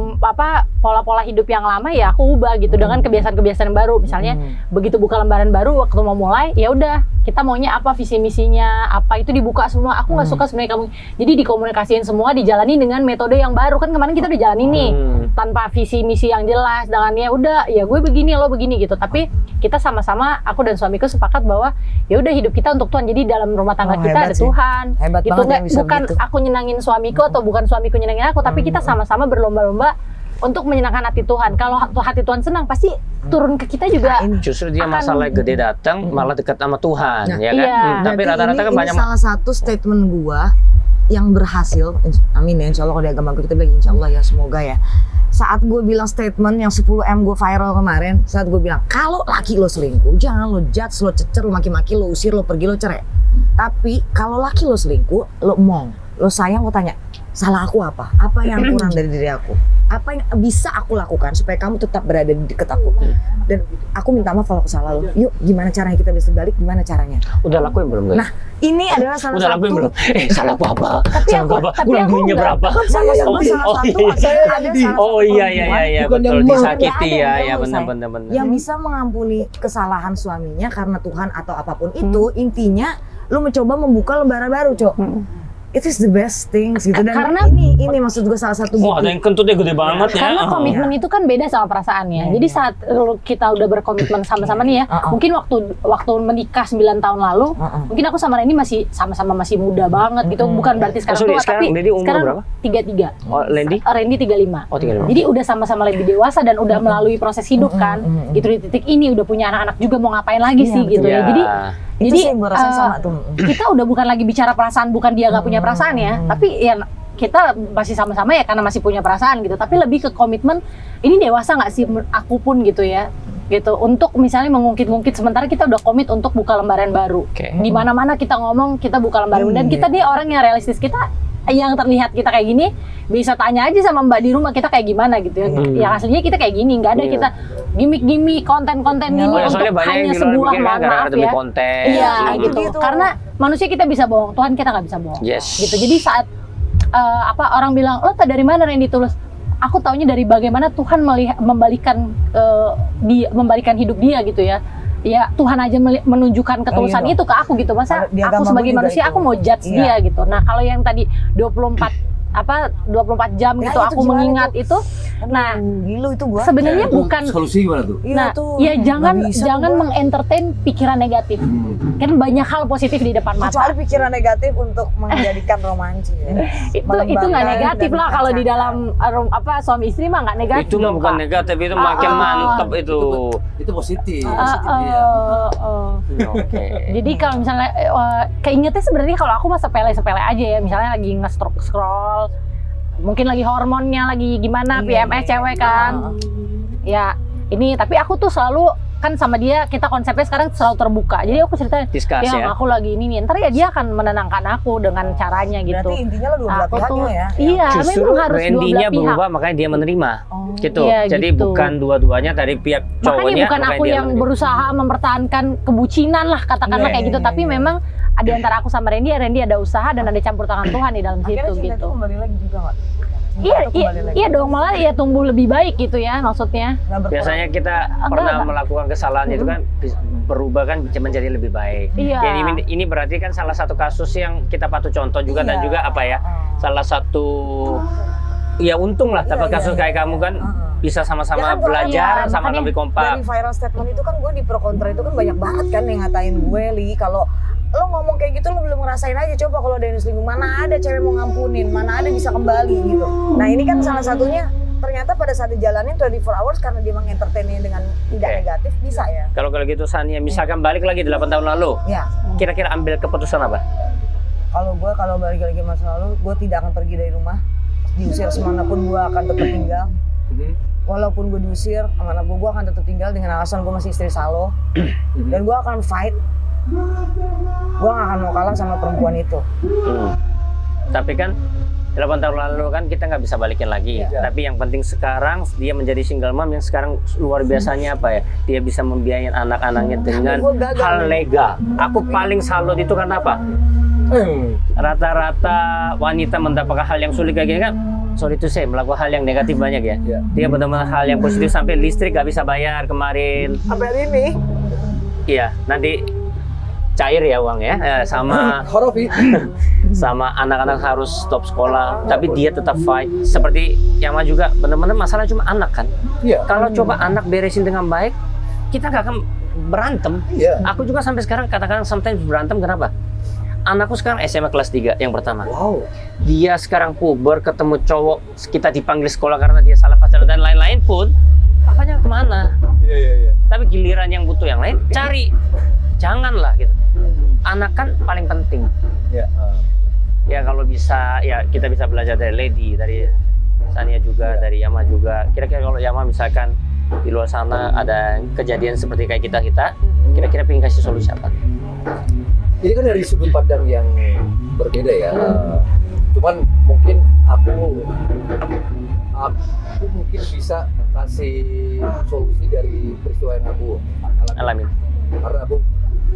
pola-pola hidup yang lama ya aku ubah gitu dengan kebiasaan-kebiasaan baru. Misalnya begitu buka lembaran baru, waktu mau mulai, ya udah kita maunya apa, visi misinya apa, itu dibuka semua. Aku nggak suka sebenarnya kamu. Jadi dikomunikasiin semua, dijalani dengan metode yang baru. Kan kemarin kita udah jalani nih tanpa visi misi yang jelas, dengan ya udah ya gue begini lo begini gitu. Tapi kita sama-sama, aku dan suamiku sepakat bahwa ya udah hidup kita untuk Tuhan. Jadi dalam rumah tangga kita hebat ada sih. Tuhan. Hebat Itu banget yang bisa bukan begitu. aku nyenangin suamiku atau bukan suamiku nyenangin aku, tapi kita sama-sama berlomba-lomba untuk menyenangkan hati Tuhan. Kalau hati Tuhan senang, pasti turun ke kita juga. Justru dia akan- masalah gede datang malah dekat sama Tuhan, Nah, ya kan? iya. Tapi Berarti rata-rata kan ini banyak. salah satu statement gua yang berhasil. Amin ya, insya Allah. Kalau di agama kita bilang insya Allah ya, semoga ya. Saat gue bilang statement yang 10M gue viral kemarin, saat gue bilang kalau laki lo selingkuh, jangan lo judge, lo cecer, lo maki-maki, lo usir, lo pergi, lo cerai. Tapi kalau laki lo selingkuh, lo emong, lo sayang, lo tanya, salah aku apa? Apa yang kurang dari diri aku? Apa yang bisa aku lakukan supaya kamu tetap berada di dekat aku? Dan aku minta maaf kalau aku salah lo. Yuk, gimana caranya kita bisa balik? Gimana caranya? Udah lakuin belum guys? Nah, ini adalah salah Udah satu. lakuin belum? Salah apa? Tapi Salah aku- apa? tapi Ulang aku bunyinya enggak. berapa? Saya yang Oh, salah oh, satu, iya. ada salah di- satu Oh iya iya perempuan iya bukan betul, yang mah. disakiti Nggak ada ya, yang ya tahu, benar. yang bisa mengampuni kesalahan suaminya karena Tuhan atau apapun itu, intinya lu mencoba membuka lembaran baru, Cok. It is the best things gitu. Dan Karena- ini maksud gue salah satu Wah, ada yang kentutnya gede banget ya. Karena komitmen itu kan beda sama perasaannya. Jadi saat kita udah berkomitmen sama-sama nih ya, mungkin waktu menikah 9 tahun lalu, mungkin aku sama Randy masih sama-sama masih muda banget gitu. Bukan berarti sekarang sorry, tua, sekarang tapi Randy umur sekarang berapa? 33. Oh, Randy? Randy 35. Oh, 35. Jadi udah sama-sama lebih dewasa dan udah melalui proses hidup kan. Gitu di titik ini udah punya anak-anak juga, mau ngapain lagi Iya, sih gitu ya. Iya. Itu Jadi sih yang gue rasain sama tuh. kita udah bukan lagi bicara perasaan, bukan dia nggak punya perasaan ya, tapi ya kita masih sama-sama ya karena masih punya perasaan gitu. Tapi lebih ke komitmen, ini dewasa nggak sih aku pun gitu ya, gitu. Untuk misalnya mengungkit-ungkit, sementara kita udah komit untuk buka lembaran baru. Oke. Di mana-mana kita ngomong kita buka lembaran baru, dan kita dia orang yang realistis. Kita yang terlihat kita kayak gini, bisa tanya aja sama Mbak di rumah kita kayak gimana gitu ya. Yang aslinya kita kayak gini, nggak ada kita gimmick-gimmick, konten-konten gini Oh, ya, untuk soalnya banyak yang hanya di luar sebuah, mikirnya mohon gara-gara maaf demi ya. konten. Iya gitu. gitu. Karena manusia kita bisa bohong, Tuhan kita nggak bisa bohong. Yes. Gitu. Jadi saat orang bilang, lo tak dari mana Randy Tulus? Aku taunya dari bagaimana Tuhan membalikan hidup dia gitu ya. Ya Tuhan aja menunjukkan ketulusan iya itu ke aku gitu. Masa Di aku agama sebagai gue juga manusia itu. aku mau judge Iya. dia gitu. Nah kalau yang tadi 24 24 jam Ya, gitu itu aku gimana mengingat itu? itu. Nah, Gilu itu gua. sebenarnya Itu bukan solusi gimana tuh? Iya nah, tuh. ya jangan Nggak bisa tuh jangan gua. mengentertain pikiran negatif. Kan banyak hal positif di depan mata. Kecuali pikiran negatif untuk menjadikan romantis ya. Itu nggak negatif dan lah kalau di dalam suami istri mah nggak negatif. Itu mah dong, bukan Kak. negatif, itu makin mantep itu. Itu positif. Oke. Jadi kalau misalnya keingetnya sebenarnya kalau aku mah sepele-sepele aja ya, misalnya lagi nge-scroll, mungkin lagi hormonnya lagi gimana, PMS cewek kan. Ya, ini tapi aku tuh selalu kan sama dia, kita konsepnya sekarang selalu terbuka. Jadi aku ceritain, Discuss ya. aku lagi ini nih. Ntar ya dia akan menenangkan aku dengan caranya gitu. Berarti intinya lo dua belah Aku pihaknya tuh, ya. iya, Justru memang harus dua Randy-nya belah pihak. berubah, makanya dia menerima. Gitu. Iya, Jadi gitu. bukan dua-duanya dari pihak Makanya cowoknya. bukan makanya aku dia yang menerima. berusaha mempertahankan kebucinan lah, katakanlah Iya, kayak gitu. iya, Tapi iya. memang ada antara aku sama Randy, ya Randy ada usaha dan ada campur tangan Tuhan di dalam Akhirnya situ cinta itu gitu. kembali lagi juga nggak? Cinta Iya, itu kembali lagi. iya dong, malah ya tumbuh lebih baik gitu ya maksudnya. Nggak berkurang. Biasanya kita pernah melakukan kesalahan itu kan berubah kan menjadi lebih baik. Iya. Ya, ini berarti kan salah satu kasus yang kita patut contoh juga dan Iya. juga apa ya? Salah satu ya untung lah dapat kasus kayak kamu kan bisa sama-sama Ya kan, belajar, iya, sama makanya lebih kompak. Dari viral statement itu kan gue di pro kontra itu kan banyak banget kan yang ngatain gue, Li, kalau lo ngomong kayak gitu lo belum ngerasain aja, coba kalau ada yang selingkuh, mana ada cewek mau ngampunin, mana ada bisa kembali gitu. Nah ini kan salah satunya ternyata pada saat dijalanin 24 hours karena dia mengentertainnya dengan tidak Oke. negatif bisa ya. Kalau gitu Sania, misalkan balik lagi 8 tahun lalu, Ya, kira-kira ambil keputusan apa? kalau balik lagi masa lalu, gue tidak akan pergi dari rumah. Diusir semanapun gue akan tetap tinggal. Walaupun gue diusir, sama anak gue akan tetap tinggal dengan alasan gue masih istri Salo. Dan gue akan fight. Gue gak akan mau kalah sama perempuan itu. Tapi kan 8 tahun lalu kan kita nggak bisa balikin lagi. Tapi yang penting sekarang dia menjadi single mom yang sekarang luar biasanya apa ya? Dia bisa membiayain anak-anaknya dengan Gua gagal, hal nih. legal. Aku paling salut itu karena apa? Rata-rata wanita mendapatkan hal yang sulit kayak gini kan, sorry itu saya melakukan hal yang negatif banyak ya. Dia benar-benar hal yang positif sampai listrik nggak bisa bayar kemarin. Sampai hari ini. Iya, nanti cair ya uang ya, sama sama anak-anak harus stop sekolah, tapi dia tetap fight. Seperti Yama juga, benar-benar masalah cuma anak kan. Iya. Kalau coba anak beresin dengan baik, kita nggak akan berantem. Iya. Aku juga sampai sekarang kadang-kadang sometimes berantem, kenapa? Anakku sekarang SMA kelas 3 yang pertama. Wow. Dia sekarang puber, ketemu cowok, kita dipanggil sekolah karena dia salah pacaran dan lain-lain pun, papanya kemana? Iya. Tapi giliran yang butuh yang lain, cari. Janganlah gitu. Anak kan paling penting. Iya. Ya kalau bisa, ya kita bisa belajar dari Lady, dari Sania juga, dari Yama juga. Kira-kira kalau Yama misalkan di luar sana ada kejadian seperti kayak kita, kira-kira pengen kasih solusi apa? Ini kan dari sudut pandang yang berbeda ya. Cuman mungkin aku mungkin bisa kasih solusi dari peristiwa yang aku alami. Alamin. Karena aku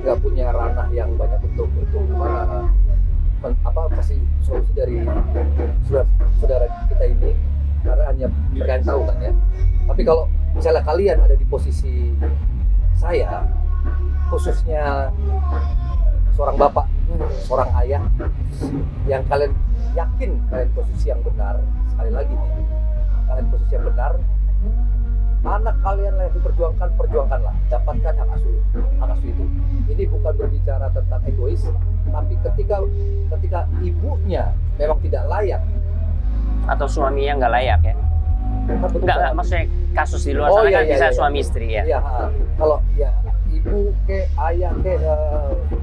nggak punya ranah yang banyak untuk kasih solusi dari saudara kita ini, karena hanya mereka yang tahu kan ya. Tapi kalau misalnya kalian ada di posisi saya, khususnya seorang bapak, seorang ayah, yang kalian yakin kalian posisi yang benar, sekali lagi nih, kalian posisi yang benar, anak kalian lah yang diperjuangkan, perjuangkanlah, dapatkan hak asuh itu. Ini bukan berbicara tentang egois, tapi ketika ibunya memang tidak layak Atau suaminya nggak layak ya? Enggak, maksudnya kasus di luar sana kan bisa suami istri ya? Iya, kalau ya ibu ke ayah ke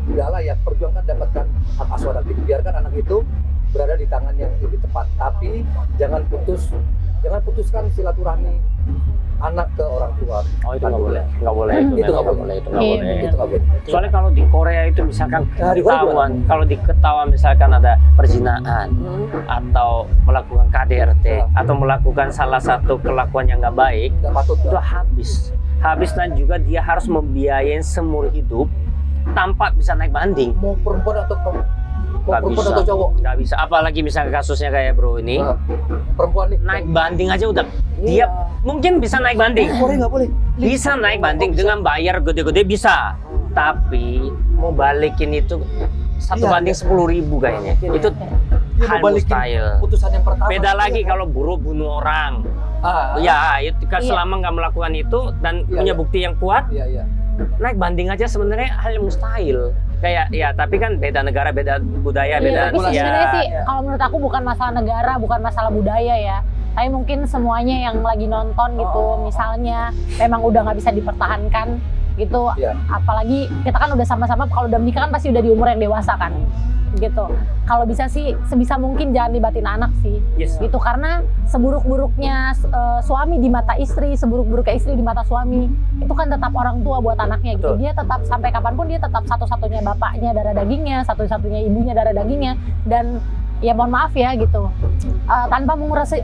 tidak layak, perjuangkan, dapatkan hak asuh anak itu, biarkan anak itu berada di tangan yang lebih tepat, tapi jangan putuskan silaturahmi anak ke orang tua. Oh itu nggak boleh, nggak boleh itu nggak boleh. Itu nggak boleh. Soalnya kalau di Korea itu misalkan Nah, di Korea ketahuan, kalau diketahuan misalkan ada perzinahan atau melakukan KDRT atau melakukan salah satu kelakuan yang nggak baik, Nggak patut. itu habis dan juga dia harus membiayain seumur hidup tanpa bisa naik banding. Mau perempuan atau Nggak bisa, atau cowok? nggak bisa. Apalagi misalnya kasusnya kayak bro ini, Perempuan nih naik banding aja udah. Dia mungkin bisa naik banding. Korea nggak boleh. Bisa naik banding dengan bayar gede-gede bisa. Tapi mau balikin itu 1 banding 10.000 kayaknya. Itu hal mustahil. Putusan yang pertama. Beda lagi kalau bunuh orang. Ya, itu kan selama nggak melakukan itu dan punya bukti yang kuat, naik banding aja sebenarnya hal yang mustahil. Kayak ya, tapi kan beda negara, beda budaya, beda tapi sebenarnya sih kalau menurut aku bukan masalah negara, bukan masalah budaya ya. Tapi mungkin semuanya yang lagi nonton gitu, misalnya memang udah nggak bisa dipertahankan gitu. Apalagi kita kan udah sama-sama, kalau udah menikah kan pasti udah di umur yang dewasa kan. Gitu. Kalau bisa sih sebisa mungkin jangan libatin anak sih. Gitu, karena seburuk-buruknya suami di mata istri, seburuk-buruknya istri di mata suami, itu kan tetap orang tua buat anaknya gitu. Dia tetap sampai kapanpun dia tetap satu-satunya bapaknya darah dagingnya, satu-satunya ibunya darah dagingnya, dan ya mohon maaf ya gitu. Tanpa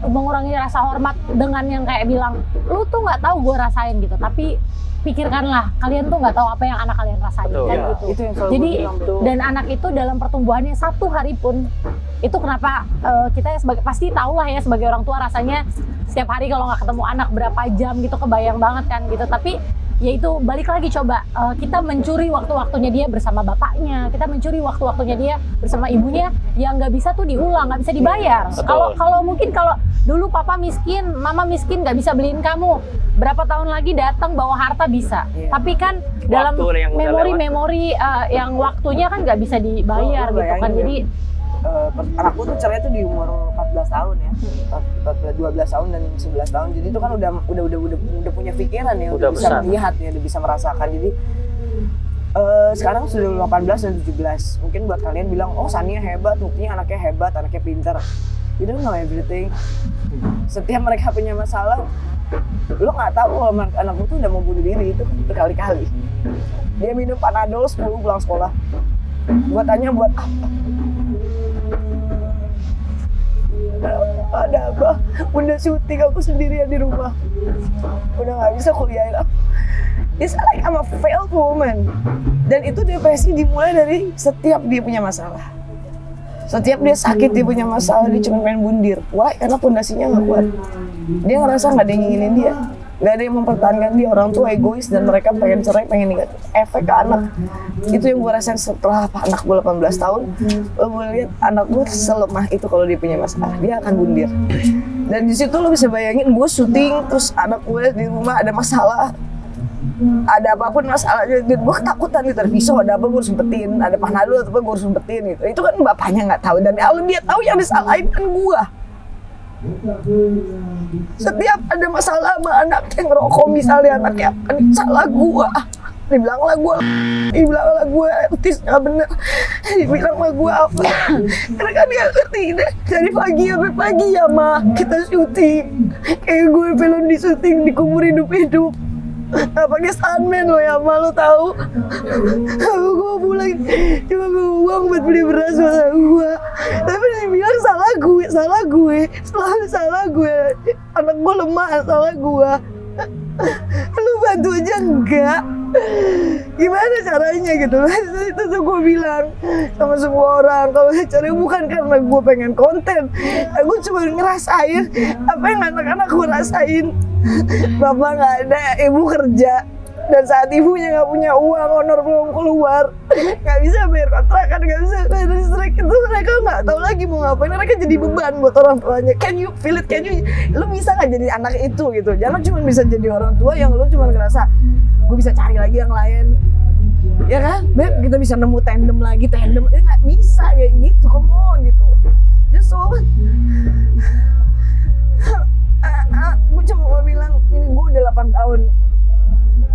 mengurangi rasa hormat dengan yang kayak bilang, lu tuh nggak tahu gue rasain gitu. Tapi pikirkanlah, kalian tuh nggak tahu apa yang anak kalian rasain kan gitu. Itu yang jadi dan anak itu dalam pertumbuhannya 1 hari pun itu kenapa kita pasti tahu lah ya sebagai orang tua rasanya setiap hari kalau nggak ketemu anak berapa jam gitu kebayang banget kan gitu. Tapi ya itu balik lagi coba kita mencuri waktu-waktunya dia bersama bapaknya, kita mencuri waktu-waktunya dia bersama ibunya yang nggak bisa tuh diulang, nggak bisa dibayar. Kalau mungkin kalau dulu papa miskin, mama miskin nggak bisa beliin kamu, berapa tahun lagi datang bawa harta bisa. Tapi kan dalam memori-memori yang waktunya kan nggak bisa dibayar gitu kan. Jadi anakku tuh cerai tuh di umur 14 tahun ya, 12 tahun dan 11 tahun. Jadi itu kan udah punya pikiran ya, udah bisa melihat ya, udah bisa merasakan. Jadi sekarang sudah 18 dan 17. Mungkin buat kalian bilang, oh Sania hebat, buktinya anaknya hebat, anaknya pintar. You don't know everything. Setiap mereka punya masalah, lo nggak tahu anakku tuh udah mau bunuh diri itu berkali-kali. Dia minum Panadol 10 pulang sekolah. Gua tanya buat apa? Ada apa? Bunda syuting, aku sendirian di rumah. Udah nggak bisa kuliahin aku. It's like I'm a failed woman. Dan itu depresi dimulai dari setiap dia punya masalah. Setiap dia sakit, dia punya masalah, dia cuma pengen bundir. Why? Karena pondasinya nggak kuat. Dia ngerasa nggak ada yang nginginin dia, nggak ada yang mempertahankan dia. Orang tua egois dan mereka pengen cerai, pengen nikah. Efek ke anak. Itu yang gue rasain setelah anak gue 18 tahun. Lo boleh lihat anak gue selemah itu kalau dia punya masalah, dia akan bundir. Dan di situ lo bisa bayangin gue syuting, terus anak gue di rumah ada masalah. Ada apapun masalahnya, gue ketakutan gitu, ada pisau, ada apa gue harus sempetin, ada Panadol atau apa gue harus sempetin gitu. Itu kan bapaknya nggak tahu, dan kalau dia tahu yang disalahin kan gue. Setiap ada masalah sama anak yang ngerokok misalnya, anaknya kan salah gue. Dibilanglah gue autis, nggak bener. Dibilanglah gue apa? Karena kan nggak ngerti deh. Dari pagi sampai pagi ya mah kita syuting. Kayak gue film di syuting dikubur hidup-hidup. Gak pakai stuntman lo ya, malu tahu. Gue pulang cuma bawa uang buat beli beras buat gue. Tapi dia bilang salah gue, selalu salah gue. Anak gue lemah, salah gue. Lu bantu aja enggak? Gimana caranya gitu? Itu tuh gue bilang sama semua orang, kalau caranya bukan karena gue pengen konten, gue cuma ngerasain apa yang anak-anak gue rasain. Bapak nggak ada, ibu kerja, dan saat ibunya nggak punya uang, honor belum keluar, nggak bisa bayar kontrakan, nggak bisa bayar listrik, itu mereka nggak tahu lagi mau ngapain. Mereka jadi beban buat orang tuanya. Can you feel it? Lu bisa nggak jadi anak itu gitu? Jangan cuma bisa jadi orang tua yang lu cuma ngerasa gue bisa cari lagi yang lain, ya kan? Beb, kita bisa nemu tandem, nggak bisa kayak gitu, come on gitu. Just so gue cuma mau bilang, ini gue udah 8 tahun.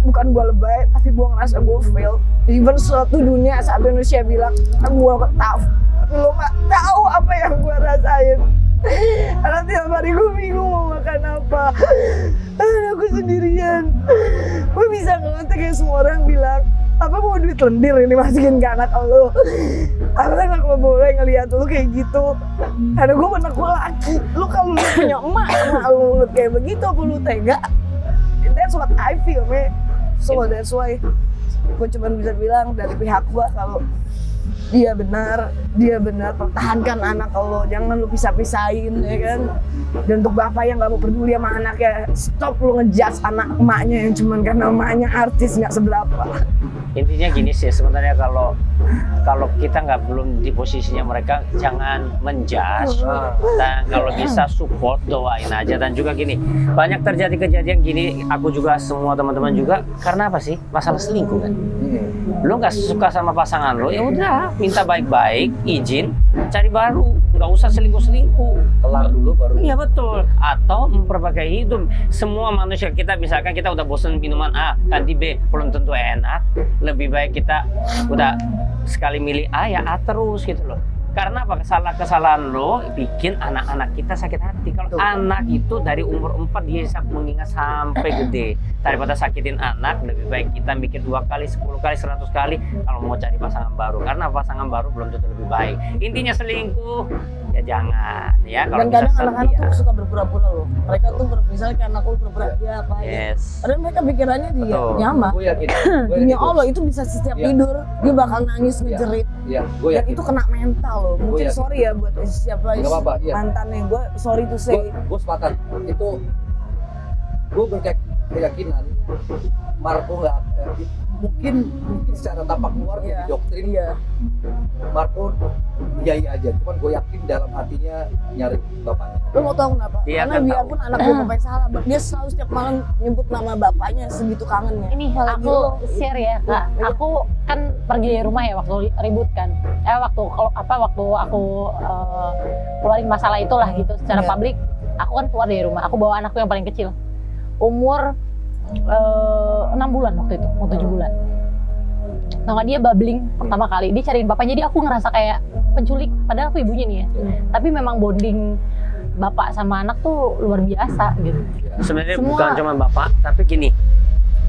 Bukan gue lebay, tapi gue ngerasa gue fail. Even suatu dunia, satu Indonesia bilang gue tough, tapi lo gak tahu apa yang gue rasain. Karena tiap hari gue bingung mau makan apa. Aku sendirian. Gue bisa ngelotek kayak semua orang bilang, apa mau duit lendir ini masukin ke anak lo? Apa anak lo boleh ngeliat lo kayak gitu? Karena gue anak gue laki. Lo kalau lo punya emak lo kayak begitu, apa lo tega? That's what I feel, man. So that's why gue cuma bisa bilang dari pihak gue, kalau dia benar, pertahankan anak lo, jangan lu pisah-pisahin ya kan. Dan untuk bapak yang nggak mau peduli sama anaknya, stop lu ngejudge anak emaknya yang cuman karena emaknya artis nggak seberapa. Intinya gini sih sebenarnya, kalau kita nggak belum di posisinya mereka, jangan menjudge, dan kalau bisa support, doain aja. Dan juga gini, banyak terjadi kejadian gini, aku juga semua teman-teman juga, karena apa sih? Masalah selingkuh kan. Lo nggak suka sama pasangan lo, ya udah minta baik-baik, izin, cari baru, nggak usah selingkuh-selingkuh. Kelar dulu baru. Iya betul. Atau memperbaiki hidup. Semua manusia kita, misalkan kita udah bosan minuman A, ganti B, belum tentu enak. Lebih baik kita udah sekali milih A ya A terus gitu loh. Karena apa? Kesalahan lo bikin anak-anak kita sakit hati. Kalau anak itu dari umur 4 dia bisa mengingat sampai gede. Daripada sakitin anak, lebih baik kita mikir 2 kali, 10 kali, 100 kali kalau mau cari pasangan baru. Karena pasangan baru belum tentu lebih baik. Intinya selingkuh ya jangan ya. Kalau Dan bisa kadang anak-anak setia. tuh suka berpura-pura loh. Mereka tuh misalnya kayak anak lu berpura dia apa ya. Yes. Padahal mereka pikirannya dia Betul. nyaman. Gue yakin. Demi Allah itu bisa setiap Iya. tidur dia bakal nangis ngejerit. Iya, gue Dan yakin. itu kena mental loh. Mungkin yakin. sorry ya buat siapa Nggak apa-apa, iya. mantannya gue, sorry to say. Gue sepakat. Itu gue berkeyakinan Marco nggak mungkin secara tampak luar Iya. di doktrin Iya. Marco iya aja, cuman gue yakin dalam hatinya nyari bapaknya. Lo mau tahu kenapa? Dia Karena akan biarpun anak gue bapaknya salah, dia selalu setiap malam nyebut nama bapaknya segitu kangennya. Ini Apalagi aku lo, share ya kak, Iya. aku kan pergi dari rumah ya waktu ribut kan, waktu aku keluarin masalah itulah gitu secara Iya. publik, aku kan keluar dari rumah, aku bawa anakku yang paling kecil, umur 6 bulan waktu itu, mau 7 bulan. Tau gak, dia babbling pertama kali, dia cariin bapaknya, jadi aku ngerasa kayak penculik, padahal aku ibunya nih ya. Tapi memang bonding bapak sama anak tuh luar biasa gitu. Sebenarnya Semua- bukan cuma bapak, tapi gini,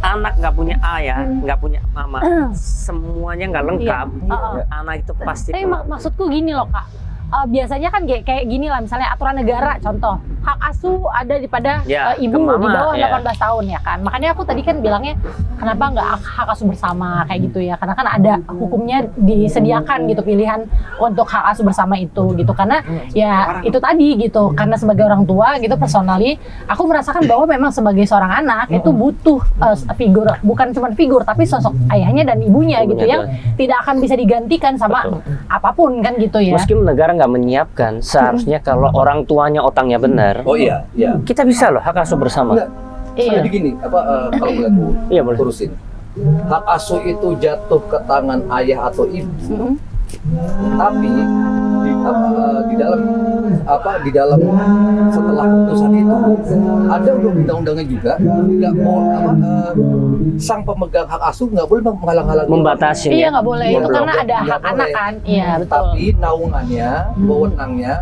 anak nggak punya ayah, nggak punya mama, semuanya nggak lengkap. Iya. Anak itu pasti. Tapi maksudku gini loh kak, biasanya kan kayak gini lah, misalnya aturan negara, contoh hak asuh ada pada Ya, ibu ke mama, di bawah ya. 18 tahun ya kan. Makanya aku tadi kan bilangnya kenapa nggak hak asuh bersama kayak gitu ya, karena kan ada hukumnya disediakan gitu pilihan untuk hak asuh bersama itu gitu. Karena ya itu tadi gitu, karena sebagai orang tua gitu personally aku merasakan bahwa memang sebagai seorang anak itu butuh figur, bukan cuma figur tapi sosok ayahnya dan ibunya gitu yang tidak akan bisa digantikan sama apapun kan gitu ya. Meskipun negara nggak menyiapkan, seharusnya kalau orang tuanya otangnya benar, Oh iya, iya. kita bisa loh hak asuh bersama. Enggak. Iya. Jadi gini, kalau boleh aku Iya, boleh. urusin. Hak asuh itu jatuh ke tangan ayah atau ibu. Tapi di dalam setelah putusan itu ada undang-undangnya juga, nggak mau sang pemegang hak asuh nggak boleh menghalang-halangi. Membatasi. Iya nggak boleh itu Nggak karena boleh. ada Nggak hak anak boleh. kan. Iya betul. Tapi naungannya, wewenangnya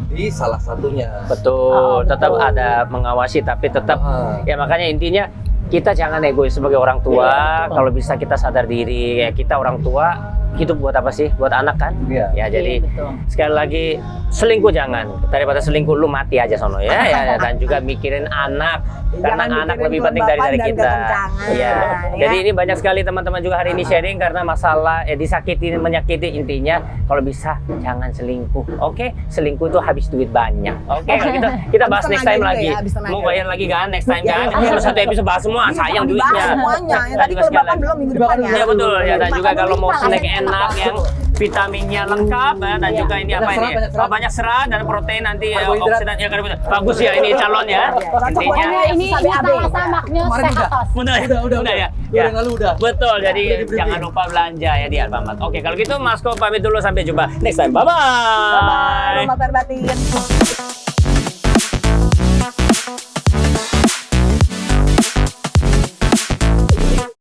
di salah satunya. Betul, Oh, tetap betul. ada mengawasi, tapi tetap Ah. ya makanya intinya kita jangan egois sebagai orang tua. Iya, betul. Kalau bisa kita sadar diri, ya kita orang tua hidup buat apa sih? Buat anak kan? Iya. Ya jadi Iya, betul. sekali lagi selingkuh jangan, daripada selingkuh lu mati aja sono ya, ya dan juga mikirin anak. Karena Jangan anak mikirin lebih penting dari kelembapan dan kita. kekencangan, Iya. ya. Jadi ini banyak sekali teman-teman juga hari ini sharing karena masalah disakiti, menyakiti, intinya kalau bisa jangan selingkuh. Oke, selingkuh itu habis duit banyak. Oke, kalau gitu kita bahas Habis next time tenaga juga lagi. ya, habis tenaga. Mau bayar lagi kan next time Ya, kan? iya. Ini harus satu episode bahas semua, Iya, sayang jangan duitnya. dibahas semuanya. Ya, Dan tadi juga kalau sekali bapak lagi. belum minggu depan ya. Iya betul ya, dan juga Makan kalau mau dulu, snack enak. enak yang vitaminnya lengkap ya, dan juga ini apa ini? Banyak serat. Banyak serat dan protein nanti Karbohidrat. oksidan ya karbohidrat. Bagus ya ini calon ya. Intinya Pokoknya ini salah maknya Kemarin sehat. udah ya. Udah lalu udah. Betul, jadi Udah di-briefing. jangan lupa belanja ya di Alfamart. Oke, kalau gitu Mas Ko pamit dulu, sampai jumpa next time. Bye bye. Bye-bye. Rumah Perbatin.